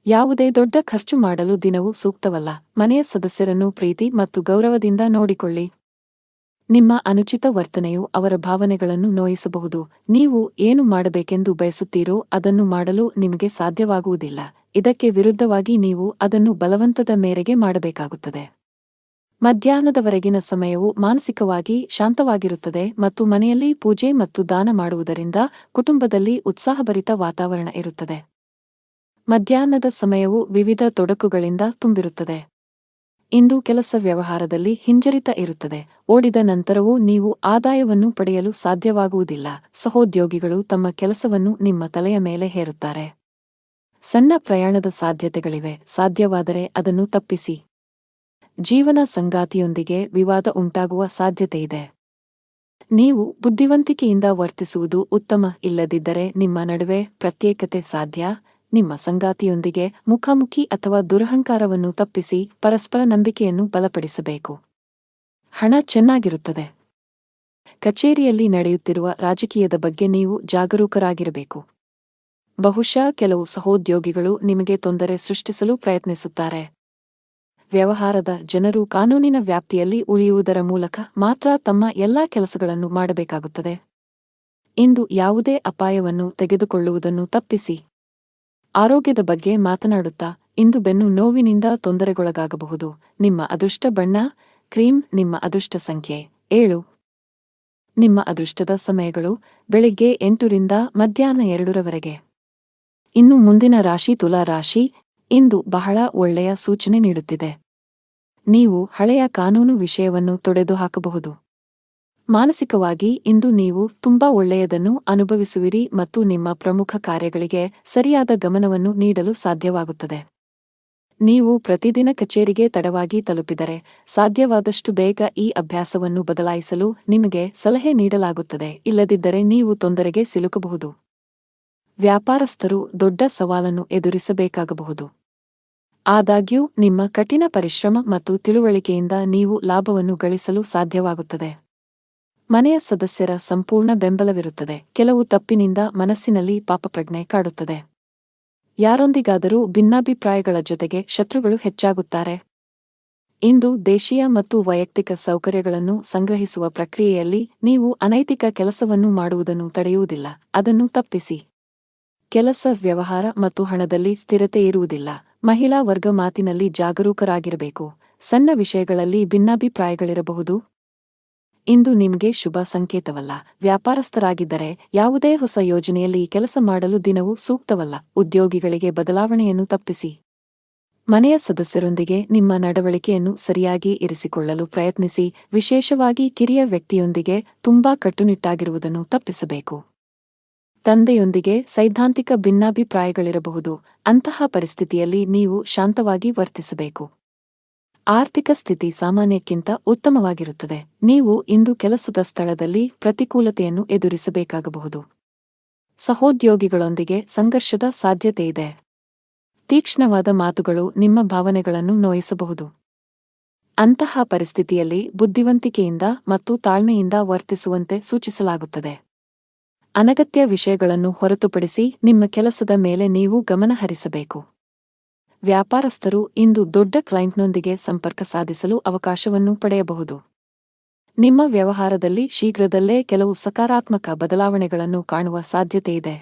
ಯಾವುದೇ ದೊಡ್ಡ ಖರ್ಚು ಮಾಡಲು ದಿನವೂ ಸೂಕ್ತವಲ್ಲ. ಮನೆಯ ಸದಸ್ಯರನ್ನು ಪ್ರೀತಿ ಮತ್ತು ಗೌರವದಿಂದ ನೋಡಿಕೊಳ್ಳಿ. ನಿಮ್ಮ ಅನುಚಿತ ವರ್ತನೆಯು ಅವರ ಭಾವನೆಗಳನ್ನು ನೋಯಿಸಬಹುದು. ನೀವು ಏನು ಮಾಡಬೇಕೆಂದು ಬಯಸುತ್ತೀರೋ ಅದನ್ನು ಮಾಡಲು ನಿಮಗೆ ಸಾಧ್ಯವಾಗುವುದಿಲ್ಲ. ಇದಕ್ಕೆ ವಿರುದ್ಧವಾಗಿ ನೀವು ಅದನ್ನು ಬಲವಂತದ ಮೇರೆಗೆ ಮಾಡಬೇಕಾಗುತ್ತದೆ. ಮಧ್ಯಾಹ್ನದವರೆಗಿನ ಸಮಯವು ಮಾನಸಿಕವಾಗಿ ಶಾಂತವಾಗಿರುತ್ತದೆ ಮತ್ತು ಮನೆಯಲ್ಲಿ ಪೂಜೆ ಮತ್ತು ದಾನ ಮಾಡುವುದರಿಂದ ಕುಟುಂಬದಲ್ಲಿ ಉತ್ಸಾಹಭರಿತ ವಾತಾವರಣ ಇರುತ್ತದೆ. ಮಧ್ಯಾಹ್ನದ ಸಮಯವು ವಿವಿಧ ತೊಡಕುಗಳಿಂದ ತುಂಬಿರುತ್ತದೆ. ಇಂದು ಕೆಲಸ ವ್ಯವಹಾರದಲ್ಲಿ ಹಿಂಜರಿತ ಇರುತ್ತದೆ. ಓಡಿದ ನಂತರವೂ ನೀವು ಆದಾಯವನ್ನು ಪಡೆಯಲು ಸಾಧ್ಯವಾಗುವುದಿಲ್ಲ. ಸಹೋದ್ಯೋಗಿಗಳು ತಮ್ಮ ಕೆಲಸವನ್ನು ನಿಮ್ಮ ತಲೆಯ ಮೇಲೆ ಹೇರುತ್ತಾರೆ. ಸಣ್ಣ ಪ್ರಯಾಣದ ಸಾಧ್ಯತೆಗಳಿವೆ, ಸಾಧ್ಯವಾದರೆ ಅದನ್ನು ತಪ್ಪಿಸಿ. ಜೀವನ ಸಂಗಾತಿಯೊಂದಿಗೆ ವಿವಾದ ಉಂಟಾಗುವ ಸಾಧ್ಯತೆಯಿದೆ. ನೀವು ಬುದ್ಧಿವಂತಿಕೆಯಿಂದ ವರ್ತಿಸುವುದು ಉತ್ತಮ, ಇಲ್ಲದಿದ್ದರೆ ನಿಮ್ಮ ನಡುವೆ ಪ್ರತ್ಯೇಕತೆ ಸಾಧ್ಯ. ನಿಮ್ಮ ಸಂಗಾತಿಯೊಂದಿಗೆ ಮುಖಾಮುಖಿ ಅಥವಾ ದುರಹಂಕಾರವನ್ನು ತಪ್ಪಿಸಿ ಪರಸ್ಪರ ನಂಬಿಕೆಯನ್ನು ಬಲಪಡಿಸಬೇಕು. ಹಣ ಚೆನ್ನಾಗಿರುತ್ತದೆ. ಕಚೇರಿಯಲ್ಲಿ ನಡೆಯುತ್ತಿರುವ ರಾಜಕೀಯದ ಬಗ್ಗೆ ನೀವು ಜಾಗರೂಕರಾಗಿರಬೇಕು. ಬಹುಶಃ ಕೆಲವು ಸಹೋದ್ಯೋಗಿಗಳು ನಿಮಗೆ ತೊಂದರೆ ಸೃಷ್ಟಿಸಲು ಪ್ರಯತ್ನಿಸುತ್ತಾರೆ. ವ್ಯವಹಾರದ ಜನರು ಕಾನೂನಿನ ವ್ಯಾಪ್ತಿಯಲ್ಲಿ ಉಳಿಯುವುದರ ಮೂಲಕ ಮಾತ್ರ ತಮ್ಮ ಎಲ್ಲಾ ಕೆಲಸಗಳನ್ನು ಮಾಡಬೇಕಾಗುತ್ತದೆ. ಇಂದು ಯಾವುದೇ ಅಪಾಯವನ್ನು ತೆಗೆದುಕೊಳ್ಳುವುದನ್ನು ತಪ್ಪಿಸಿ. ಆರೋಗ್ಯದ ಬಗ್ಗೆ ಮಾತನಾಡುತ್ತಾ ಇಂದು ಬೆನ್ನು ನೋವಿನಿಂದ ತೊಂದರೆಗೊಳಗಾಗಬಹುದು. ನಿಮ್ಮ ಅದೃಷ್ಟ ಬಣ್ಣ ಕ್ರೀಮ್. ನಿಮ್ಮ ಅದೃಷ್ಟ ಸಂಖ್ಯೆ 7. ನಿಮ್ಮ ಅದೃಷ್ಟದ ಸಮಯಗಳು ಬೆಳಿಗ್ಗೆ 8 ರಿಂದ ಮಧ್ಯಾಹ್ನ 2 ರವರೆಗೆ. ಇನ್ನು ಮುಂದಿನ ರಾಶಿ ತುಲಾ ರಾಶಿ. ಇಂದು ಬಹಳ ಒಳ್ಳೆಯ ಸೂಚನೆ ನೀಡುತ್ತಿದೆ. ನೀವು ಹಳೆಯ ಕಾನೂನು ವಿಷಯವನ್ನು ತೊಡೆದುಹಾಕಬಹುದು. ಮಾನಸಿಕವಾಗಿ ಇಂದು ನೀವು ತುಂಬಾ ಒಳ್ಳೆಯದನ್ನು ಅನುಭವಿಸುವಿರಿ ಮತ್ತು ನಿಮ್ಮ ಪ್ರಮುಖ ಕಾರ್ಯಗಳಿಗೆ ಸರಿಯಾದ ಗಮನವನ್ನು ನೀಡಲು ಸಾಧ್ಯವಾಗುತ್ತದೆ. ನೀವು ಪ್ರತಿದಿನ ಕಚೇರಿಗೆ ತಡವಾಗಿ ತಲುಪಿದರೆ ಸಾಧ್ಯವಾದಷ್ಟು ಬೇಗ ಈ ಅಭ್ಯಾಸವನ್ನು ಬದಲಾಯಿಸಲು ನಿಮಗೆ ಸಲಹೆ ನೀಡಲಾಗುತ್ತದೆ, ಇಲ್ಲದಿದ್ದರೆ ನೀವು ತೊಂದರೆಗೆ ಸಿಲುಕಬಹುದು. ವ್ಯಾಪಾರಸ್ಥರು ದೊಡ್ಡ ಸವಾಲನ್ನು ಎದುರಿಸಬೇಕಾಗಬಹುದು. ಆದಾಗ್ಯೂ ನಿಮ್ಮ ಕಠಿಣ ಪರಿಶ್ರಮ ಮತ್ತು ತಿಳುವಳಿಕೆಯಿಂದ ನೀವು ಲಾಭವನ್ನು ಗಳಿಸಲು ಸಾಧ್ಯವಾಗುತ್ತದೆ. ಮನೆಯ ಸದಸ್ಯರ ಸಂಪೂರ್ಣ ಬೆಂಬಲವಿರುತ್ತದೆ. ಕೆಲವು ತಪ್ಪಿನಿಂದ ಮನಸ್ಸಿನಲ್ಲಿ ಪಾಪಪ್ರಜ್ಞೆ ಕಾಡುತ್ತದೆ. ಯಾರೊಂದಿಗಾದರೂ ಭಿನ್ನಾಭಿಪ್ರಾಯಗಳ ಜೊತೆಗೆ ಶತ್ರುಗಳು ಹೆಚ್ಚಾಗುತ್ತಾರೆ. ಇಂದು ದೇಶೀಯ ಮತ್ತು ವೈಯಕ್ತಿಕ ಸೌಕರ್ಯಗಳನ್ನು ಸಂಗ್ರಹಿಸುವ ಪ್ರಕ್ರಿಯೆಯಲ್ಲಿ ನೀವು ಅನೈತಿಕ ಕೆಲಸವನ್ನು ಮಾಡುವುದನ್ನು ತಡೆಯುವುದಿಲ್ಲ, ಅದನ್ನು ತಪ್ಪಿಸಿ. ಕೆಲಸ, ವ್ಯವಹಾರ ಮತ್ತು ಹಣದಲ್ಲಿ ಸ್ಥಿರತೆ ಇರುವುದಿಲ್ಲ. ಮಹಿಳಾ ವರ್ಗ ಮಾತಿನಲ್ಲಿ ಜಾಗರೂಕರಾಗಿರಬೇಕು. ಸಣ್ಣ ವಿಷಯಗಳಲ್ಲಿ ಭಿನ್ನಾಭಿಪ್ರಾಯಗಳಿರಬಹುದು. ಇಂದು ನಿಮಗೆ ಶುಭ ಸಂಕೇತವಲ್ಲ. ವ್ಯಾಪಾರಸ್ಥರಾಗಿದ್ದರೆ ಯಾವುದೇ ಹೊಸ ಯೋಜನೆಯಲ್ಲಿ ಕೆಲಸ ಮಾಡಲು ದಿನವೂ ಸೂಕ್ತವಲ್ಲ. ಉದ್ಯೋಗಿಗಳಿಗೆ ಬದಲಾವಣೆಯನ್ನು ತಪ್ಪಿಸಿ. ಮನೆಯ ಸದಸ್ಯರೊಂದಿಗೆ ನಿಮ್ಮ ನಡವಳಿಕೆಯನ್ನು ಸರಿಯಾಗಿ ಇರಿಸಿಕೊಳ್ಳಲು ಪ್ರಯತ್ನಿಸಿ, ವಿಶೇಷವಾಗಿ ಕಿರಿಯ ವ್ಯಕ್ತಿಯೊಂದಿಗೆ ತುಂಬಾ ಕಟ್ಟುನಿಟ್ಟಾಗಿರುವುದನ್ನು ತಪ್ಪಿಸಬೇಕು. ತಂದೆಯೊಂದಿಗೆ ಸೈದ್ಧಾಂತಿಕ ಭಿನ್ನಾಭಿಪ್ರಾಯಗಳಿರಬಹುದು. ಅಂತಹ ಪರಿಸ್ಥಿತಿಯಲ್ಲಿ ನೀವು ಶಾಂತವಾಗಿ ವರ್ತಿಸಬೇಕು. ಆರ್ಥಿಕ ಸ್ಥಿತಿ ಸಾಮಾನ್ಯಕ್ಕಿಂತ ಉತ್ತಮವಾಗಿರುತ್ತದೆ. ನೀವು ಇಂದು ಕೆಲಸದ ಸ್ಥಳದಲ್ಲಿ ಪ್ರತಿಕೂಲತೆಯನ್ನು ಎದುರಿಸಬೇಕಾಗಬಹುದು. ಸಹೋದ್ಯೋಗಿಗಳೊಂದಿಗೆ ಸಂಘರ್ಷದ ಸಾಧ್ಯತೆಯಿದೆ. ತೀಕ್ಷ್ಣವಾದ ಮಾತುಗಳು ನಿಮ್ಮ ಭಾವನೆಗಳನ್ನು ನೋಯಿಸಬಹುದು. ಅಂತಹ ಪರಿಸ್ಥಿತಿಯಲ್ಲಿ ಬುದ್ಧಿವಂತಿಕೆಯಿಂದ ಮತ್ತು ತಾಳ್ಮೆಯಿಂದ ವರ್ತಿಸುವಂತೆ ಸೂಚಿಸಲಾಗುತ್ತದೆ. ಅನಗತ್ಯ ವಿಷಯಗಳನ್ನು ಹೊರತುಪಡಿಸಿ ನಿಮ್ಮ ಕೆಲಸದ ಮೇಲೆ ನೀವು ಗಮನ ಹರಿಸಬೇಕು. ವ್ಯಾಪಾರಸ್ಥರು ಇಂದು ದೊಡ್ಡ ಕ್ಲೈಂಟ್ನೊಂದಿಗೆ ಸಂಪರ್ಕ ಸಾಧಿಸಲು ಅವಕಾಶವನ್ನು ಪಡೆಯಬಹುದು. ನಿಮ್ಮ ವ್ಯವಹಾರದಲ್ಲಿ ಶೀಘ್ರದಲ್ಲೇ ಕೆಲವು ಸಕಾರಾತ್ಮಕ ಬದಲಾವಣೆಗಳನ್ನು ಕಾಣುವ ಸಾಧ್ಯತೆಯಿದೆ.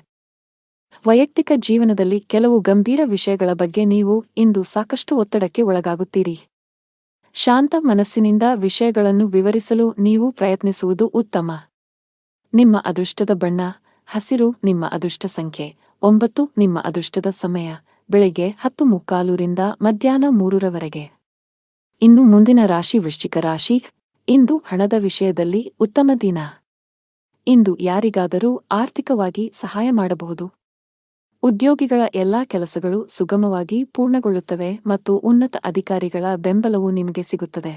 ವೈಯಕ್ತಿಕ ಜೀವನದಲ್ಲಿ ಕೆಲವು ಗಂಭೀರ ವಿಷಯಗಳ ಬಗ್ಗೆ ನೀವು ಇಂದು ಸಾಕಷ್ಟು ಒತ್ತಡಕ್ಕೆ ಒಳಗಾಗುತ್ತೀರಿ. ಶಾಂತ ಮನಸ್ಸಿನಿಂದ ವಿಷಯಗಳನ್ನು ವಿವರಿಸಲು ನೀವು ಪ್ರಯತ್ನಿಸುವುದು ಉತ್ತಮ. ನಿಮ್ಮ ಅದೃಷ್ಟದ ಬಣ್ಣ ಹಸಿರು. ನಿಮ್ಮ ಅದೃಷ್ಟ ಸಂಖ್ಯೆ 9. ನಿಮ್ಮ ಅದೃಷ್ಟದ ಸಮಯ ಬೆಳಿಗ್ಗೆ 10:45 ರಿಂದ ಮಧ್ಯಾಹ್ನ 3 ಇನ್ನು ಮುಂದಿನ ರಾಶಿ ವೃಶ್ಚಿಕ ರಾಶಿ. ಇಂದು ಹಣದ ವಿಷಯದಲ್ಲಿ ಉತ್ತಮ ದಿನ. ಇಂದು ಯಾರಿಗಾದರೂ ಆರ್ಥಿಕವಾಗಿ ಸಹಾಯ ಮಾಡಬಹುದು. ಉದ್ಯೋಗಿಗಳ ಎಲ್ಲಾ ಕೆಲಸಗಳು ಸುಗಮವಾಗಿ ಪೂರ್ಣಗೊಳ್ಳುತ್ತವೆ ಮತ್ತು ಉನ್ನತ ಅಧಿಕಾರಿಗಳ ಬೆಂಬಲವು ನಿಮಗೆ ಸಿಗುತ್ತದೆ.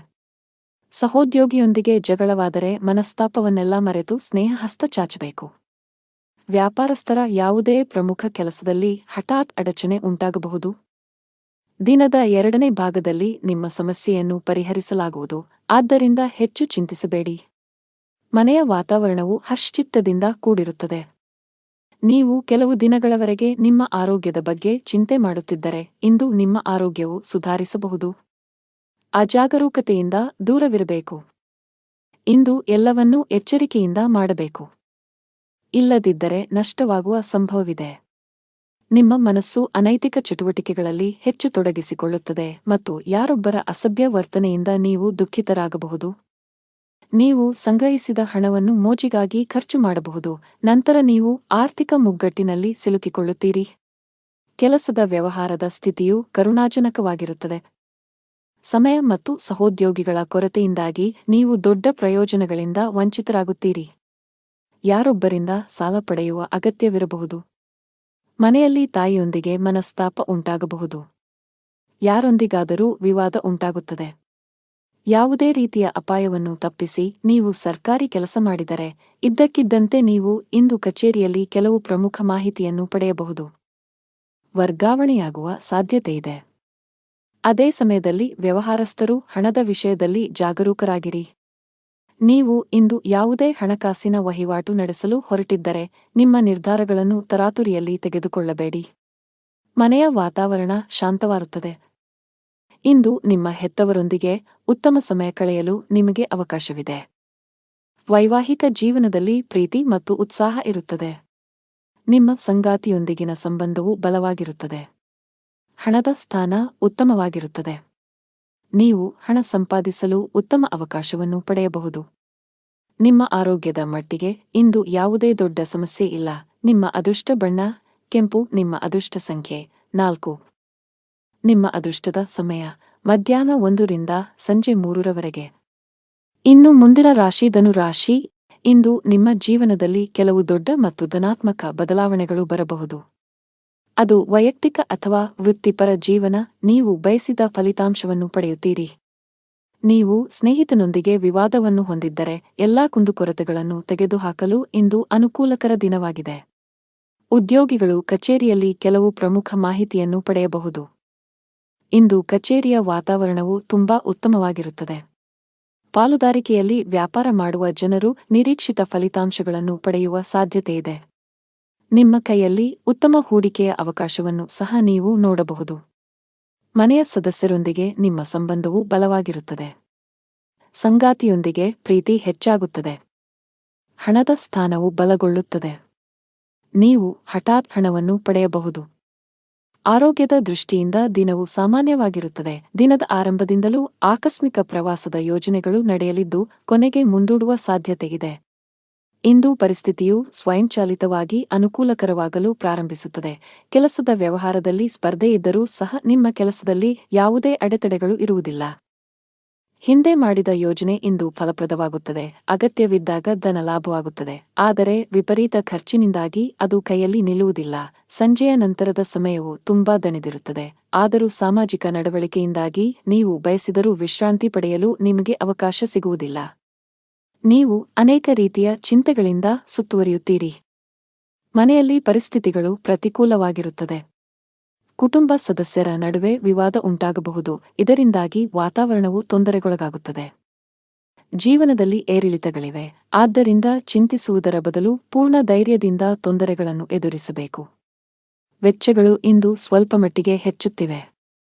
ಸಹೋದ್ಯೋಗಿಯೊಂದಿಗೆ ಜಗಳವಾದರೆ ಮನಸ್ತಾಪವನ್ನೆಲ್ಲ ಮರೆತು ಸ್ನೇಹ ಹಸ್ತ ಚಾಚಬೇಕು. ವ್ಯಾಪಾರಸ್ಥರ ಯಾವುದೇ ಪ್ರಮುಖ ಕೆಲಸದಲ್ಲಿ ಹಠಾತ್ ಅಡಚಣೆ ಉಂಟಾಗಬಹುದು. ದಿನದ 2ನೇ ಭಾಗದಲ್ಲಿ ನಿಮ್ಮ ಸಮಸ್ಯೆಯನ್ನು ಪರಿಹರಿಸಲಾಗುವುದು, ಆದ್ದರಿಂದ ಹೆಚ್ಚು ಚಿಂತಿಸಬೇಡಿ. ಮನೆಯ ವಾತಾವರಣವು ಹರ್ಷಚಿತ್ತದಿಂದ ಕೂಡಿರುತ್ತದೆ. ನೀವು ಕೆಲವು ದಿನಗಳವರೆಗೆ ನಿಮ್ಮ ಆರೋಗ್ಯದ ಬಗ್ಗೆ ಚಿಂತೆ ಮಾಡುತ್ತಿದ್ದರೆ ಇಂದು ನಿಮ್ಮ ಆರೋಗ್ಯವು ಸುಧಾರಿಸಬಹುದು. ಅಜಾಗರೂಕತೆಯಿಂದ ದೂರವಿರಬೇಕು. ಇಂದು ಎಲ್ಲವನ್ನೂ ಎಚ್ಚರಿಕೆಯಿಂದ ಮಾಡಬೇಕು. ಇಲ್ಲದಿದ್ದರೆ ನಷ್ಟವಾಗುವ ಸಂಭವವಿದೆ. ನಿಮ್ಮ ಮನಸ್ಸು ಅನೈತಿಕ ಚಟುವಟಿಕೆಗಳಲ್ಲಿ ಹೆಚ್ಚು ತೊಡಗಿಸಿಕೊಳ್ಳುತ್ತದೆ ಮತ್ತು ಯಾರೊಬ್ಬರ ಅಸಭ್ಯ ವರ್ತನೆಯಿಂದ ನೀವು ದುಃಖಿತರಾಗಬಹುದು. ನೀವು ಸಂಗ್ರಹಿಸಿದ ಹಣವನ್ನು ಮೋಜಿಗಾಗಿ ಖರ್ಚು ಮಾಡಬಹುದು, ನಂತರ ನೀವು ಆರ್ಥಿಕ ಮುಗ್ಗಟ್ಟಿನಲ್ಲಿ ಸಿಲುಕಿಕೊಳ್ಳುತ್ತೀರಿ. ಕೆಲಸದ ವ್ಯವಹಾರದ ಸ್ಥಿತಿಯು ಕರುಣಾಜನಕವಾಗಿರುತ್ತದೆ. ಸಮಯ ಮತ್ತು ಸಹೋದ್ಯೋಗಿಗಳ ಕೊರತೆಯಿಂದಾಗಿ ನೀವು ದೊಡ್ಡ ಪ್ರಯೋಜನಗಳಿಂದ ವಂಚಿತರಾಗುತ್ತೀರಿ. ಯಾರೊಬ್ಬರಿಂದ ಸಾಲ ಪಡೆಯುವ ಅಗತ್ಯವಿರಬಹುದು. ಮನೆಯಲ್ಲಿ ತಾಯಿಯೊಂದಿಗೆ ಮನಸ್ತಾಪ ಉಂಟಾಗಬಹುದು. ಯಾರೊಂದಿಗಾದರೂ ವಿವಾದ ಉಂಟಾಗುತ್ತದೆ. ಯಾವುದೇ ರೀತಿಯ ಅಪಾಯವನ್ನು ತಪ್ಪಿಸಿ ನೀವು ಸರ್ಕಾರಿ ಕೆಲಸ ಮಾಡಿದರೆ ಇದ್ದಕ್ಕಿದ್ದಂತೆ ನೀವು ಇಂದು ಕಚೇರಿಯಲ್ಲಿ ಕೆಲವು ಪ್ರಮುಖ ಮಾಹಿತಿಯನ್ನು ಪಡೆಯಬಹುದು. ವರ್ಗಾವಣೆಯಾಗುವ ಸಾಧ್ಯತೆಯಿದೆ. ಅದೇ ಸಮಯದಲ್ಲಿ ವ್ಯವಹಾರಸ್ಥರು ಹಣದ ವಿಷಯದಲ್ಲಿ ಜಾಗರೂಕರಾಗಿರಿ. ನೀವು ಇಂದು ಯಾವುದೇ ಹಣಕಾಸಿನ ವಹಿವಾಟು ನಡೆಸಲು ಹೊರಟಿದ್ದರೆ ನಿಮ್ಮ ನಿರ್ಧಾರಗಳನ್ನು ತರಾತುರಿಯಲ್ಲಿ ತೆಗೆದುಕೊಳ್ಳಬೇಡಿ. ಮನೆಯ ವಾತಾವರಣ ಶಾಂತವಾಗುತ್ತದೆ. ಇಂದು ನಿಮ್ಮ ಹೆತ್ತವರೊಂದಿಗೆ ಉತ್ತಮ ಸಮಯ ಕಳೆಯಲು ನಿಮಗೆ ಅವಕಾಶವಿದೆ. ವೈವಾಹಿಕ ಜೀವನದಲ್ಲಿ ಪ್ರೀತಿ ಮತ್ತು ಉತ್ಸಾಹ ಇರುತ್ತದೆ. ನಿಮ್ಮ ಸಂಗಾತಿಯೊಂದಿಗಿನ ಸಂಬಂಧವು ಬಲವಾಗಿರುತ್ತದೆ. ಹಣದ ಸ್ಥಾನ ಉತ್ತಮವಾಗಿರುತ್ತದೆ. ನೀವು ಹಣ ಸಂಪಾದಿಸಲು ಉತ್ತಮ ಅವಕಾಶವನ್ನು ಪಡೆಯಬಹುದು. ನಿಮ್ಮ ಆರೋಗ್ಯದ ಮಟ್ಟಿಗೆ ಇಂದು ಯಾವುದೇ ದೊಡ್ಡ ಸಮಸ್ಯೆ ಇಲ್ಲ. ನಿಮ್ಮ ಅದೃಷ್ಟ ಬಣ್ಣ ಕೆಂಪು. ನಿಮ್ಮ ಅದೃಷ್ಟ ಸಂಖ್ಯೆ 4. ನಿಮ್ಮ ಅದೃಷ್ಟದ ಸಮಯ ಮಧ್ಯಾಹ್ನ 1 ರಿಂದ ಸಂಜೆ 3 ಇನ್ನು ಮುಂದಿನ ರಾಶಿ ಧನು ರಾಶಿ. ಇಂದು ನಿಮ್ಮ ಜೀವನದಲ್ಲಿ ಕೆಲವು ದೊಡ್ಡ ಮತ್ತು ಧನಾತ್ಮಕ ಬದಲಾವಣೆಗಳು ಬರಬಹುದು. ಅದು ವೈಯಕ್ತಿಕ ಅಥವಾ ವೃತ್ತಿಪರ ಜೀವನ, ನೀವು ಬಯಸಿದ ಫಲಿತಾಂಶವನ್ನು ಪಡೆಯುತ್ತೀರಿ. ನೀವು ಸ್ನೇಹಿತನೊಂದಿಗೆ ವಿವಾದವನ್ನು ಹೊಂದಿದ್ದರೆ ಎಲ್ಲಾ ಕುಂದುಕೊರತೆಗಳನ್ನು ತೆಗೆದುಹಾಕಲು ಇಂದು ಅನುಕೂಲಕರ ದಿನವಾಗಿದೆ. ಉದ್ಯೋಗಿಗಳು ಕಚೇರಿಯಲ್ಲಿ ಕೆಲವು ಪ್ರಮುಖ ಮಾಹಿತಿಯನ್ನು ಪಡೆಯಬಹುದು. ಇಂದು ಕಚೇರಿಯ ವಾತಾವರಣವು ತುಂಬಾ ಉತ್ತಮವಾಗಿರುತ್ತದೆ. ಪಾಲುದಾರಿಕೆಯಲ್ಲಿ ವ್ಯಾಪಾರ ಮಾಡುವ ಜನರು ನಿರೀಕ್ಷಿತ ಫಲಿತಾಂಶಗಳನ್ನು ಪಡೆಯುವ ಸಾಧ್ಯತೆಯಿದೆ. ನಿಮ್ಮ ಕೈಯಲ್ಲಿ ಉತ್ತಮ ಹೂಡಿಕೆಯ ಅವಕಾಶವನ್ನು ಸಹ ನೀವು ನೋಡಬಹುದು. ಮನೆಯ ಸದಸ್ಯರೊಂದಿಗೆ ನಿಮ್ಮ ಸಂಬಂಧವು ಬಲವಾಗಿರುತ್ತದೆ. ಸಂಗಾತಿಯೊಂದಿಗೆ ಪ್ರೀತಿ ಹೆಚ್ಚಾಗುತ್ತದೆ. ಹಣದ ಸ್ಥಾನವು ಬಲಗೊಳ್ಳುತ್ತದೆ. ನೀವು ಹಠಾತ್ ಹಣವನ್ನು ಪಡೆಯಬಹುದು. ಆರೋಗ್ಯದ ದೃಷ್ಟಿಯಿಂದ ದಿನವು ಸಾಮಾನ್ಯವಾಗಿರುತ್ತದೆ. ದಿನದ ಆರಂಭದಿಂದಲೂ ಆಕಸ್ಮಿಕ ಪ್ರವಾಸದ ಯೋಜನೆಗಳು ನಡೆಯಲಿದ್ದು ಕೊನೆಗೆ ಮುಂದೂಡುವ ಸಾಧ್ಯತೆಯಿದೆ. ಇಂದು ಪರಿಸ್ಥಿತಿಯು ಸ್ವಯಂಚಾಲಿತವಾಗಿ ಅನುಕೂಲಕರವಾಗಲು ಪ್ರಾರಂಭಿಸುತ್ತದೆ. ಕೆಲಸದ ವ್ಯವಹಾರದಲ್ಲಿ ಸ್ಪರ್ಧೆಯಿದ್ದರೂ ಸಹ ನಿಮ್ಮ ಕೆಲಸದಲ್ಲಿ ಯಾವುದೇ ಅಡೆತಡೆಗಳು ಇರುವುದಿಲ್ಲ. ಹಿಂದೆ ಮಾಡಿದ ಯೋಜನೆ ಇಂದು ಫಲಪ್ರದವಾಗುತ್ತದೆ. ಅಗತ್ಯವಿದ್ದಾಗ ಧನ ಲಾಭವಾಗುತ್ತದೆ. ಆದರೆ ವಿಪರೀತ ಖರ್ಚಿನಿಂದಾಗಿ ಅದು ಕೈಯಲ್ಲಿ ನಿಲ್ಲುವುದಿಲ್ಲ. ಸಂಜೆಯ ನಂತರದ ಸಮಯವು ತುಂಬಾ ದಣಿದಿರುತ್ತದೆ. ಆದರೂ ಸಾಮಾಜಿಕ ನಡವಳಿಕೆಯಿಂದಾಗಿ ನೀವು ಬಯಸಿದರೂ ವಿಶ್ರಾಂತಿ ಪಡೆಯಲು ನಿಮಗೆ ಅವಕಾಶ ಸಿಗುವುದಿಲ್ಲ. ನೀವು ಅನೇಕ ರೀತಿಯ ಚಿಂತೆಗಳಿಂದ ಸುತ್ತುವರಿಯುತ್ತೀರಿ. ಮನೆಯಲ್ಲಿ ಪರಿಸ್ಥಿತಿಗಳು ಪ್ರತಿಕೂಲವಾಗಿರುತ್ತದೆ. ಕುಟುಂಬ ಸದಸ್ಯರ ನಡುವೆ ವಿವಾದ ಉಂಟಾಗಬಹುದು. ಇದರಿಂದಾಗಿ ವಾತಾವರಣವು ತೊಂದರೆಗೊಳಗಾಗುತ್ತದೆ. ಜೀವನದಲ್ಲಿ ಏರಿಳಿತಗಳಿವೆ. ಆದ್ದರಿಂದ ಚಿಂತಿಸುವುದರ ಬದಲು ಪೂರ್ಣ ಧೈರ್ಯದಿಂದ ತೊಂದರೆಗಳನ್ನು ಎದುರಿಸಬೇಕು. ವೆಚ್ಚಗಳು ಇಂದು ಸ್ವಲ್ಪಮಟ್ಟಿಗೆ ಹೆಚ್ಚುತ್ತಿವೆ.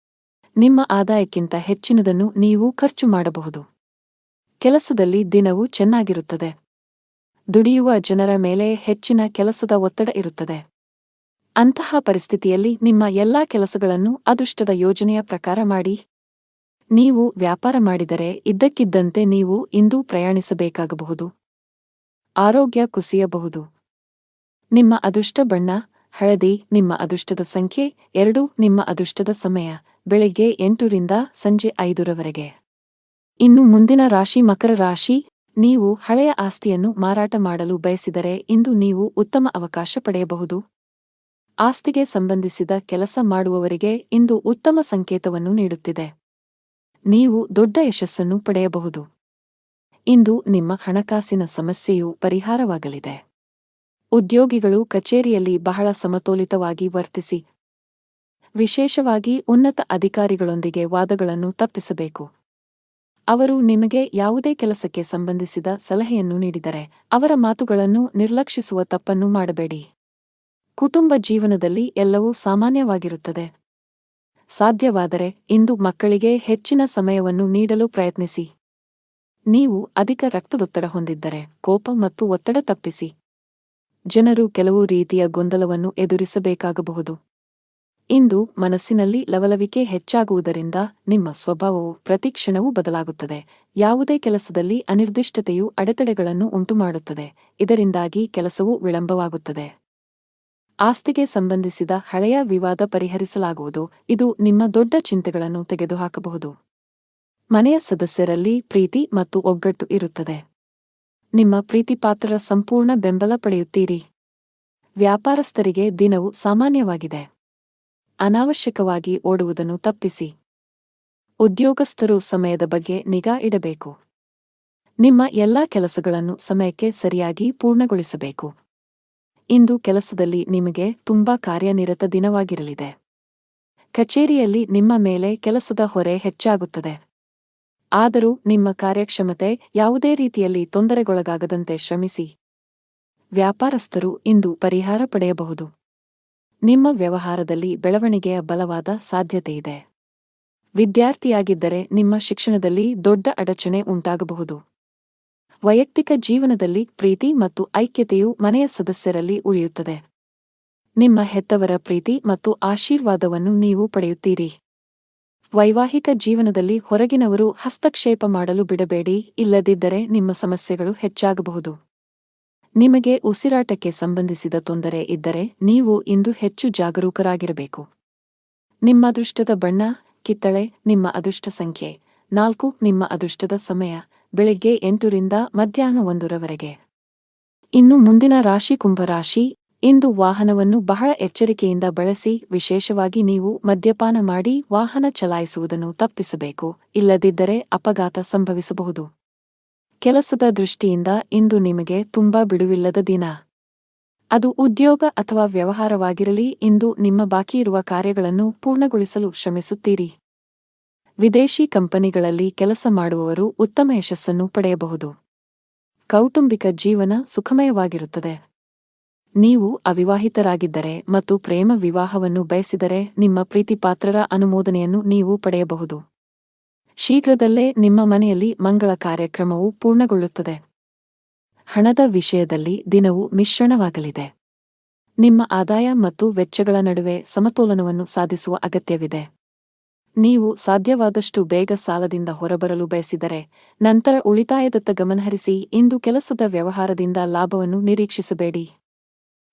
ನಿಮ್ಮ ಆದಾಯಕ್ಕಿಂತ ಹೆಚ್ಚಿನದನ್ನು ನೀವು ಖರ್ಚು ಮಾಡಬಹುದು. ಕೆಲಸದಲ್ಲಿ ದಿನವು ಚೆನ್ನಾಗಿರುತ್ತದೆ. ದುಡಿಯುವ ಜನರ ಮೇಲೆ ಹೆಚ್ಚಿನ ಕೆಲಸದ ಒತ್ತಡ ಇರುತ್ತದೆ. ಅಂತಹ ಪರಿಸ್ಥಿತಿಯಲ್ಲಿ ನಿಮ್ಮ ಎಲ್ಲಾ ಕೆಲಸಗಳನ್ನು ಅದೃಷ್ಟದ ಯೋಜನೆಯ ಪ್ರಕಾರ ಮಾಡಿ. ನೀವು ವ್ಯಾಪಾರ ಮಾಡಿದರೆ ಇದ್ದಕ್ಕಿದ್ದಂತೆ ನೀವು ಇಂದು ಪ್ರಯಾಣಿಸಬೇಕಾಗಬಹುದು. ಆರೋಗ್ಯ ಕುಸಿಯಬಹುದು. ನಿಮ್ಮ ಅದೃಷ್ಟ ಬಣ್ಣ ಹಳದಿ. ನಿಮ್ಮ ಅದೃಷ್ಟದ ಸಂಖ್ಯೆ 2. ನಿಮ್ಮ ಅದೃಷ್ಟದ ಸಮಯ ಬೆಳಿಗ್ಗೆ 8 ರಿಂದ ಸಂಜೆ 5 ರವರೆಗೆ. ಇನ್ನು ಮುಂದಿನ ರಾಶಿ ಮಕರ ರಾಶಿ. ನೀವು ಹಳೆಯ ಆಸ್ತಿಯನ್ನು ಮಾರಾಟ ಮಾಡಲು ಬಯಸಿದರೆ ಇಂದು ನೀವು ಉತ್ತಮ ಅವಕಾಶ ಪಡೆಯಬಹುದು. ಆಸ್ತಿಗೆ ಸಂಬಂಧಿಸಿದ ಕೆಲಸ ಮಾಡುವವರಿಗೆ ಇಂದು ಉತ್ತಮ ಸಂಕೇತವನ್ನು ನೀಡುತ್ತಿದೆ. ನೀವು ದೊಡ್ಡ ಯಶಸ್ಸನ್ನು ಪಡೆಯಬಹುದು. ಇಂದು ನಿಮ್ಮ ಹಣಕಾಸಿನ ಸಮಸ್ಯೆಯು ಪರಿಹಾರವಾಗಲಿದೆ. ಉದ್ಯೋಗಿಗಳು ಕಚೇರಿಯಲ್ಲಿ ಬಹಳ ಸಮತೋಲಿತವಾಗಿ ವರ್ತಿಸಿ. ವಿಶೇಷವಾಗಿ ಉನ್ನತ ಅಧಿಕಾರಿಗಳೊಂದಿಗೆ ವಾದಗಳನ್ನು ತಪ್ಪಿಸಬೇಕು. ಅವರು ನಿಮಗೆ ಯಾವುದೇ ಕೆಲಸಕ್ಕೆ ಸಂಬಂಧಿಸಿದ ಸಲಹೆಯನ್ನು ನೀಡಿದರೆ ಅವರ ಮಾತುಗಳನ್ನು ನಿರ್ಲಕ್ಷಿಸುವ ತಪ್ಪನ್ನು ಮಾಡಬೇಡಿ. ಕುಟುಂಬ ಜೀವನದಲ್ಲಿ ಎಲ್ಲವೂ ಸಾಮಾನ್ಯವಾಗಿರುತ್ತದೆ. ಸಾಧ್ಯವಾದರೆ ಇಂದು ಮಕ್ಕಳಿಗೆ ಹೆಚ್ಚಿನ ಸಮಯವನ್ನು ನೀಡಲು ಪ್ರಯತ್ನಿಸಿ. ನೀವು ಅಧಿಕ ರಕ್ತದೊತ್ತಡ ಹೊಂದಿದ್ದರೆ ಕೋಪ ಮತ್ತು ಒತ್ತಡ ತಪ್ಪಿಸಿ. ಜನರು ಕೆಲವು ರೀತಿಯ ಗೊಂದಲವನ್ನು ಎದುರಿಸಬೇಕಾಗಬಹುದು. ಇಂದು ಮನಸ್ಸಿನಲ್ಲಿ ಲವಲವಿಕೆ ಹೆಚ್ಚಾಗುವುದರಿಂದ ನಿಮ್ಮ ಸ್ವಭಾವವು ಪ್ರತಿಕ್ಷಣವೂ ಬದಲಾಗುತ್ತದೆ. ಯಾವುದೇ ಕೆಲಸದಲ್ಲಿ ಅನಿರ್ದಿಷ್ಟತೆಯು ಅಡೆತಡೆಗಳನ್ನು ಉಂಟುಮಾಡುತ್ತದೆ. ಇದರಿಂದಾಗಿ ಕೆಲಸವು ವಿಳಂಬವಾಗುತ್ತದೆ. ಆಸ್ತಿಗೆ ಸಂಬಂಧಿಸಿದ ಹಳೆಯ ವಿವಾದ ಪರಿಹರಿಸಲಾಗುವುದು. ಇದು ನಿಮ್ಮ ದೊಡ್ಡ ಚಿಂತೆಗಳನ್ನು ತೆಗೆದುಹಾಕಬಹುದು. ಮನೆಯ ಸದಸ್ಯರಲ್ಲಿ ಪ್ರೀತಿ ಮತ್ತು ಒಗ್ಗಟ್ಟು ಇರುತ್ತದೆ. ನಿಮ್ಮ ಪ್ರೀತಿಪಾತ್ರರ ಸಂಪೂರ್ಣ ಬೆಂಬಲ ಪಡೆಯುತ್ತೀರಿ. ವ್ಯಾಪಾರಸ್ಥರಿಗೆ ದಿನವು ಸಾಮಾನ್ಯವಾಗಿದೆ. ಅನಾವಶ್ಯಕವಾಗಿ ಓಡುವುದನ್ನು ತಪ್ಪಿಸಿ. ಉದ್ಯೋಗಸ್ಥರು ಸಮಯದ ಬಗ್ಗೆ ನಿಗಾ ಇಡಬೇಕು. ನಿಮ್ಮ ಎಲ್ಲಾ ಕೆಲಸಗಳನ್ನು ಸಮಯಕ್ಕೆ ಸರಿಯಾಗಿ ಪೂರ್ಣಗೊಳಿಸಬೇಕು. ಇಂದು ಕೆಲಸದಲ್ಲಿ ನಿಮಗೆ ತುಂಬಾ ಕಾರ್ಯನಿರತ ದಿನವಾಗಿರಲಿದೆ. ಕಚೇರಿಯಲ್ಲಿ ನಿಮ್ಮ ಮೇಲೆ ಕೆಲಸದ ಹೊರೆ ಹೆಚ್ಚಾಗುತ್ತದೆ. ಆದರೂ ನಿಮ್ಮ ಕಾರ್ಯಕ್ಷಮತೆ ಯಾವುದೇ ರೀತಿಯಲ್ಲಿ ತೊಂದರೆಗೊಳಗಾಗದಂತೆ ಶ್ರಮಿಸಿ. ವ್ಯಾಪಾರಸ್ಥರು ಇಂದು ಪರಿಹಾರ ಪಡೆಯಬಹುದು. ನಿಮ್ಮ ವ್ಯವಹಾರದಲ್ಲಿ ಬೆಳವಣಿಗೆಯ ಬಲವಾದ ಸಾಧ್ಯತೆಯಿದೆ. ವಿದ್ಯಾರ್ಥಿಯಾಗಿದ್ದರೆ ನಿಮ್ಮ ಶಿಕ್ಷಣದಲ್ಲಿ ದೊಡ್ಡ ಅಡಚಣೆ ಉಂಟಾಗಬಹುದು. ವೈಯಕ್ತಿಕ ಜೀವನದಲ್ಲಿ ಪ್ರೀತಿ ಮತ್ತು ಐಕ್ಯತೆಯು ಮನೆಯ ಸದಸ್ಯರಲ್ಲಿ ಉಳಿಯುತ್ತದೆ. ನಿಮ್ಮ ಹೆತ್ತವರ ಪ್ರೀತಿ ಮತ್ತು ಆಶೀರ್ವಾದವನ್ನು ನೀವು ಪಡೆಯುತ್ತೀರಿ. ವೈವಾಹಿಕ ಜೀವನದಲ್ಲಿ ಹೊರಗಿನವರು ಹಸ್ತಕ್ಷೇಪ ಮಾಡಲು ಬಿಡಬೇಡಿ, ಇಲ್ಲದಿದ್ದರೆ ನಿಮ್ಮ ಸಮಸ್ಯೆಗಳು ಹೆಚ್ಚಾಗಬಹುದು. ನಿಮಗೆ ಉಸಿರಾಟಕ್ಕೆ ಸಂಬಂಧಿಸಿದ ತೊಂದರೆ ಇದ್ದರೆ ನೀವು ಇಂದು ಹೆಚ್ಚು ಜಾಗರೂಕರಾಗಿರಬೇಕು. ನಿಮ್ಮ ಅದೃಷ್ಟದ ಬಣ್ಣ ಕಿತ್ತಳೆ. ನಿಮ್ಮ ಅದೃಷ್ಟ ಸಂಖ್ಯೆ 4. ನಿಮ್ಮ ಅದೃಷ್ಟದ ಸಮಯ ಬೆಳಿಗ್ಗೆ 8 ರಿಂದ ಮಧ್ಯಾಹ್ನ 1 ರವರೆಗೆ. ಇನ್ನು ಮುಂದಿನ ರಾಶಿ ಕುಂಭರಾಶಿ. ಇಂದು ವಾಹನವನ್ನು ಬಹಳ ಎಚ್ಚರಿಕೆಯಿಂದ ಬಳಸಿ, ವಿಶೇಷವಾಗಿ ನೀವು ಮದ್ಯಪಾನ ಮಾಡಿ ವಾಹನ ಚಲಾಯಿಸುವುದನ್ನು ತಪ್ಪಿಸಬೇಕು, ಇಲ್ಲದಿದ್ದರೆ ಅಪಘಾತ ಸಂಭವಿಸಬಹುದು. ಕೆಲಸದ ದೃಷ್ಟಿಯಿಂದ ಇಂದು ನಿಮಗೆ ತುಂಬಾ ಬಿಡುವಿಲ್ಲದ ದಿನ. ಅದು ಉದ್ಯೋಗ ಅಥವಾ ವ್ಯವಹಾರವಾಗಿರಲಿ, ಇಂದು ನಿಮ್ಮ ಬಾಕಿಯಿರುವ ಕಾರ್ಯಗಳನ್ನು ಪೂರ್ಣಗೊಳಿಸಲು ಶ್ರಮಿಸುತ್ತೀರಿ. ವಿದೇಶಿ ಕಂಪನಿಗಳಲ್ಲಿ ಕೆಲಸ ಮಾಡುವವರು ಉತ್ತಮ ಯಶಸ್ಸನ್ನು ಪಡೆಯಬಹುದು. ಕೌಟುಂಬಿಕ ಜೀವನ ಸುಖಮಯವಾಗಿರುತ್ತದೆ. ನೀವು ಅವಿವಾಹಿತರಾಗಿದ್ದರೆ ಮತ್ತು ಪ್ರೇಮ ವಿವಾಹವನ್ನು ಬಯಸಿದರೆ ನಿಮ್ಮ ಪ್ರೀತಿಪಾತ್ರರ ಅನುಮೋದನೆಯನ್ನು ನೀವು ಪಡೆಯಬಹುದು. ಶೀಘ್ರದಲ್ಲೇ ನಿಮ್ಮ ಮನೆಯಲ್ಲಿ ಮಂಗಳ ಕಾರ್ಯಕ್ರಮವು ಪೂರ್ಣಗೊಳ್ಳುತ್ತದೆ. ಹಣದ ವಿಷಯದಲ್ಲಿ ದಿನವು ಮಿಶ್ರಣವಾಗಲಿದೆ. ನಿಮ್ಮ ಆದಾಯ ಮತ್ತು ವೆಚ್ಚಗಳ ನಡುವೆ ಸಮತೋಲನವನ್ನು ಸಾಧಿಸುವ ಅಗತ್ಯವಿದೆ. ನೀವು ಸಾಧ್ಯವಾದಷ್ಟು ಬೇಗ ಸಾಲದಿಂದ ಹೊರಬರಲು ಬಯಸಿದರೆ, ನಂತರ ಉಳಿತಾಯದತ್ತ ಗಮನಹರಿಸಿ. ಇಂದು ಕೆಲಸದ ವ್ಯವಹಾರದಿಂದ ಲಾಭವನ್ನು ನಿರೀಕ್ಷಿಸಬೇಡಿ.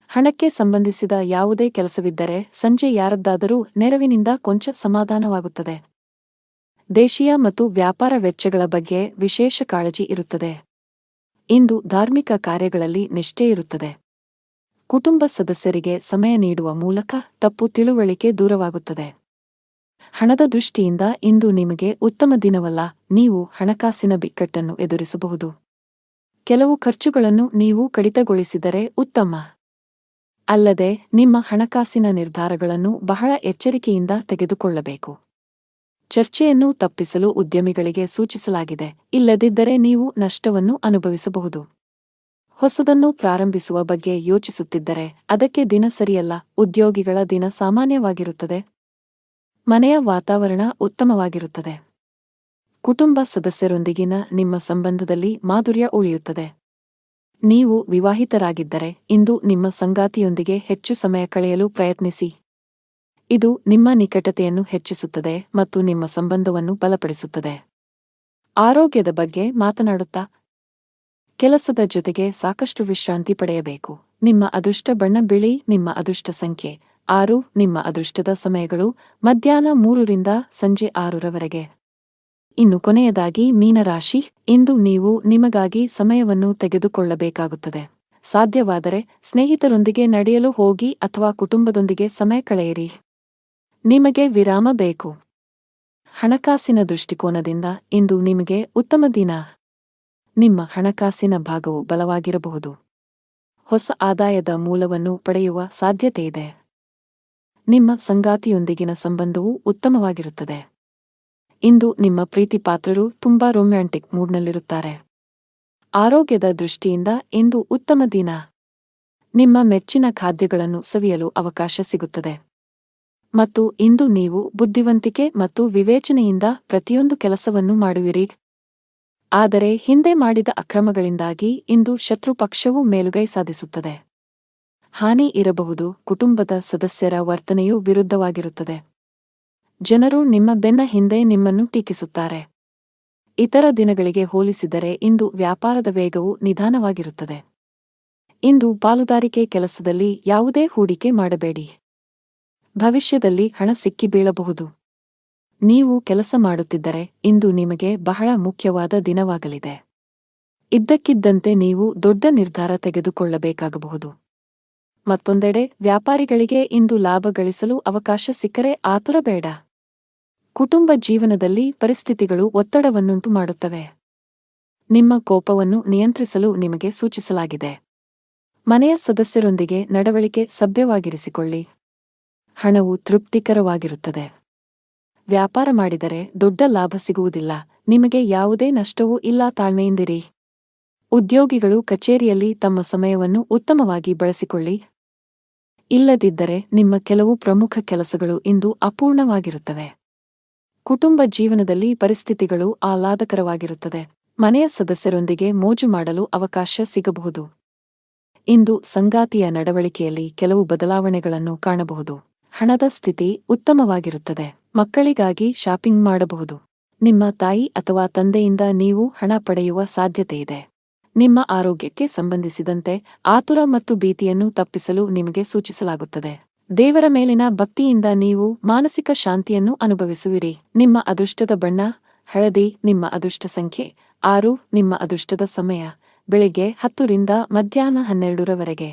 ಹಣಕ್ಕೆ ಸಂಬಂಧಿಸಿದ ಯಾವುದೇ ಕೆಲಸವಿದ್ದರೆ ಸಂಜೆ ಯಾರದ್ದಾದರೂ ನೆರವಿನಿಂದ ಕೊಂಚ ಸಮಾಧಾನವಾಗುತ್ತದೆ. ದೇಶೀಯ ಮತ್ತು ವ್ಯಾಪಾರ ವೆಚ್ಚಗಳ ಬಗ್ಗೆ ವಿಶೇಷ ಕಾಳಜಿ ಇರುತ್ತದೆ. ಇಂದು ಧಾರ್ಮಿಕ ಕಾರ್ಯಗಳಲ್ಲಿ ನಿಷ್ಠೆ ಇರುತ್ತದೆ. ಕುಟುಂಬ ಸದಸ್ಯರಿಗೆ ಸಮಯ ನೀಡುವ ಮೂಲಕ ತಪ್ಪು ತಿಳುವಳಿಕೆ ದೂರವಾಗುತ್ತದೆ. ಹಣದ ದೃಷ್ಟಿಯಿಂದ ಇಂದು ನಿಮಗೆ ಉತ್ತಮ ದಿನವಲ್ಲ. ನೀವು ಹಣಕಾಸಿನ ಬಿಕ್ಕಟ್ಟನ್ನು ಎದುರಿಸಬಹುದು. ಕೆಲವು ಖರ್ಚುಗಳನ್ನು ನೀವು ಕಡಿತಗೊಳಿಸಿದರೆ ಉತ್ತಮ. ಅಲ್ಲದೆ ನಿಮ್ಮ ಹಣಕಾಸಿನ ನಿರ್ಧಾರಗಳನ್ನು ಬಹಳ ಎಚ್ಚರಿಕೆಯಿಂದ ತೆಗೆದುಕೊಳ್ಳಬೇಕು. ಚರ್ಚೆಯನ್ನು ತಪ್ಪಿಸಲು ಉದ್ಯಮಿಗಳಿಗೆ ಸೂಚಿಸಲಾಗಿದೆ, ಇಲ್ಲದಿದ್ದರೆ ನೀವು ನಷ್ಟವನ್ನು ಅನುಭವಿಸಬಹುದು. ಹೊಸದನ್ನು ಪ್ರಾರಂಭಿಸುವ ಬಗ್ಗೆ ಯೋಚಿಸುತ್ತಿದ್ದರೆ ಅದಕ್ಕೆ ದಿನ ಸರಿಯಲ್ಲ. ಉದ್ಯೋಗಿಗಳ ದಿನ ಸಾಮಾನ್ಯವಾಗಿರುತ್ತದೆ. ಮನೆಯ ವಾತಾವರಣ ಉತ್ತಮವಾಗಿರುತ್ತದೆ. ಕುಟುಂಬ ಸದಸ್ಯರೊಂದಿಗಿನ ನಿಮ್ಮ ಸಂಬಂಧದಲ್ಲಿ ಮಾಧುರ್ಯ ಉಳಿಯುತ್ತದೆ. ನೀವು ವಿವಾಹಿತರಾಗಿದ್ದರೆ ಇಂದು ನಿಮ್ಮ ಸಂಗಾತಿಯೊಂದಿಗೆ ಹೆಚ್ಚು ಸಮಯ ಕಳೆಯಲು ಪ್ರಯತ್ನಿಸಿ. ಇದು ನಿಮ್ಮ ನಿಕಟತೆಯನ್ನು ಹೆಚ್ಚಿಸುತ್ತದೆ ಮತ್ತು ನಿಮ್ಮ ಸಂಬಂಧವನ್ನು ಬಲಪಡಿಸುತ್ತದೆ. ಆರೋಗ್ಯದ ಬಗ್ಗೆ ಮಾತನಾಡುತ್ತಾ, ಕೆಲಸದ ಜೊತೆಗೆ ಸಾಕಷ್ಟು ವಿಶ್ರಾಂತಿ ಪಡೆಯಬೇಕು. ನಿಮ್ಮ ಅದೃಷ್ಟ ಬಣ್ಣ ಬಿಳಿ. ನಿಮ್ಮ ಅದೃಷ್ಟ ಸಂಖ್ಯೆ 6. ನಿಮ್ಮ ಅದೃಷ್ಟದ ಸಮಯಗಳು ಮಧ್ಯಾಹ್ನ 3 ರಿಂದ ಸಂಜೆ 6 ರವರೆಗೆ. ಇನ್ನು ಕೊನೆಯದಾಗಿ ಮೀನರಾಶಿ. ಇಂದು ನೀವು ನಿಮಗಾಗಿ ಸಮಯವನ್ನು ತೆಗೆದುಕೊಳ್ಳಬೇಕಾಗುತ್ತದೆ. ಸಾಧ್ಯವಾದರೆ ಸ್ನೇಹಿತರೊಂದಿಗೆ ನಡೆಯಲು ಹೋಗಿ ಅಥವಾ ಕುಟುಂಬದೊಂದಿಗೆ ಸಮಯ ಕಳೆಯಿರಿ. ನಿಮಗೆ ವಿರಾಮ ಬೇಕು. ಹಣಕಾಸಿನ ದೃಷ್ಟಿಕೋನದಿಂದ ಇಂದು ನಿಮಗೆ ಉತ್ತಮ ದಿನ. ನಿಮ್ಮ ಹಣಕಾಸಿನ ಭಾಗವು ಬಲವಾಗಿರಬಹುದು. ಹೊಸ ಆದಾಯದ ಮೂಲವನ್ನು ಪಡೆಯುವ ಸಾಧ್ಯತೆಯಿದೆ. ನಿಮ್ಮ ಸಂಗಾತಿಯೊಂದಿಗಿನ ಸಂಬಂಧವು ಉತ್ತಮವಾಗಿರುತ್ತದೆ. ಇಂದು ನಿಮ್ಮ ಪ್ರೀತಿಪಾತ್ರರು ತುಂಬಾ ರೊಮ್ಯಾಂಟಿಕ್ ಮೂಡ್ನಲ್ಲಿರುತ್ತಾರೆ. ಆರೋಗ್ಯದ ದೃಷ್ಟಿಯಿಂದ ಇಂದು ಉತ್ತಮ ದಿನ. ನಿಮ್ಮ ಮೆಚ್ಚಿನ ಖಾದ್ಯಗಳನ್ನು ಸವಿಯಲು ಅವಕಾಶ ಸಿಗುತ್ತದೆ. ಮತ್ತು ಇಂದು ನೀವು ಬುದ್ಧಿವಂತಿಕೆ ಮತ್ತು ವಿವೇಚನೆಯಿಂದ ಪ್ರತಿಯೊಂದು ಕೆಲಸವನ್ನು ಮಾಡುವಿರಿ. ಆದರೆ ಹಿಂದೆ ಮಾಡಿದ ಅಕ್ರಮಗಳಿಂದಾಗಿ ಇಂದು ಶತ್ರುಪಕ್ಷವು ಮೇಲುಗೈ ಸಾಧಿಸುತ್ತದೆ. ಹಾನಿ ಇರಬಹುದು. ಕುಟುಂಬದ ಸದಸ್ಯರ ವರ್ತನೆಯು ವಿರುದ್ಧವಾಗಿರುತ್ತದೆ. ಜನರು ನಿಮ್ಮ ಬೆನ್ನ ಹಿಂದೆ ನಿಮ್ಮನ್ನು ಟೀಕಿಸುತ್ತಾರೆ. ಇತರ ದಿನಗಳಿಗೆ ಹೋಲಿಸಿದರೆ ಇಂದು ವ್ಯಾಪಾರದ ವೇಗವು ನಿಧಾನವಾಗಿರುತ್ತದೆ. ಇಂದು ಪಾಲುದಾರಿಕೆ ಕೆಲಸದಲ್ಲಿ ಯಾವುದೇ ಹೂಡಿಕೆ ಮಾಡಬೇಡಿ. ಭವಿಷ್ಯದಲ್ಲಿ ಹಣ ಸಿಕ್ಕಿಬೀಳಬಹುದು. ನೀವು ಕೆಲಸ ಮಾಡುತ್ತಿದ್ದರೆ ಇಂದು ನಿಮಗೆ ಬಹಳ ಮುಖ್ಯವಾದ ದಿನವಾಗಲಿದೆ. ಇದ್ದಕ್ಕಿದ್ದಂತೆ ನೀವು ದೊಡ್ಡ ನಿರ್ಧಾರ ತೆಗೆದುಕೊಳ್ಳಬೇಕಾಗಬಹುದು. ಮತ್ತೊಂದೆಡೆ ವ್ಯಾಪಾರಿಗಳಿಗೆ ಇಂದು ಲಾಭ ಗಳಿಸಲು ಅವಕಾಶ ಸಿಕ್ಕರೆ ಆತುರ ಬೇಡ. ಕುಟುಂಬ ಜೀವನದಲ್ಲಿ ಪರಿಸ್ಥಿತಿಗಳು ಒತ್ತಡವನ್ನುಂಟು ಮಾಡುತ್ತವೆ. ನಿಮ್ಮ ಕೋಪವನ್ನು ನಿಯಂತ್ರಿಸಲು ನಿಮಗೆ ಸೂಚಿಸಲಾಗಿದೆ. ಮನೆಯ ಸದಸ್ಯರೊಂದಿಗೆ ನಡವಳಿಕೆ ಸಭ್ಯವಾಗಿರಿಸಿಕೊಳ್ಳಿ. ಹಣವು ತೃಪ್ತಿಕರವಾಗಿರುತ್ತದೆ. ವ್ಯಾಪಾರ ಮಾಡಿದರೆ ದೊಡ್ಡ ಲಾಭ ಸಿಗುವುದಿಲ್ಲ. ನಿಮಗೆ ಯಾವುದೇ ನಷ್ಟವೂ ಇಲ್ಲ. ತಾಳ್ಮೆಯಿಂದಿರಿ. ಉದ್ಯೋಗಿಗಳು ಕಚೇರಿಯಲ್ಲಿ ತಮ್ಮ ಸಮಯವನ್ನು ಉತ್ತಮವಾಗಿ ಬಳಸಿಕೊಳ್ಳಿ. ಇಲ್ಲದಿದ್ದರೆ ನಿಮ್ಮ ಕೆಲವು ಪ್ರಮುಖ ಕೆಲಸಗಳು ಇಂದು ಅಪೂರ್ಣವಾಗಿರುತ್ತವೆ. ಕುಟುಂಬ ಜೀವನದಲ್ಲಿ ಪರಿಸ್ಥಿತಿಗಳು ಆಹ್ಲಾದಕರವಾಗಿರುತ್ತದೆ. ಮನೆಯ ಸದಸ್ಯರೊಂದಿಗೆ ಮೋಜು ಮಾಡಲು ಅವಕಾಶ ಸಿಗಬಹುದು. ಇಂದು ಸಂಗಾತಿಯ ನಡವಳಿಕೆಯಲ್ಲಿ ಕೆಲವು ಬದಲಾವಣೆಗಳನ್ನು ಕಾಣಬಹುದು. ಹಣದ ಸ್ಥಿತಿ ಉತ್ತಮವಾಗಿರುತ್ತದೆ. ಮಕ್ಕಳಿಗಾಗಿ ಶಾಪಿಂಗ್ ಮಾಡಬಹುದು. ನಿಮ್ಮ ತಾಯಿ ಅಥವಾ ತಂದೆಯಿಂದ ನೀವು ಹಣ ಪಡೆಯುವ ಸಾಧ್ಯತೆಯಿದೆ. ನಿಮ್ಮ ಆರೋಗ್ಯಕ್ಕೆ ಸಂಬಂಧಿಸಿದಂತೆ ಆತುರ ಮತ್ತು ಭೀತಿಯನ್ನು ತಪ್ಪಿಸಲು ನಿಮಗೆ ಸೂಚಿಸಲಾಗುತ್ತದೆ. ದೇವರ ಮೇಲಿನ ಭಕ್ತಿಯಿಂದ ನೀವು ಮಾನಸಿಕ ಶಾಂತಿಯನ್ನು ಅನುಭವಿಸುವಿರಿ. ನಿಮ್ಮ ಅದೃಷ್ಟದ ಬಣ್ಣ ಹಳದಿ. ನಿಮ್ಮ ಅದೃಷ್ಟ ಸಂಖ್ಯೆ 6. ನಿಮ್ಮ ಅದೃಷ್ಟದ ಸಮಯ ಬೆಳಿಗ್ಗೆ 10 ರಿಂದ ಮಧ್ಯಾಹ್ನ 12 ರವರೆಗೆ.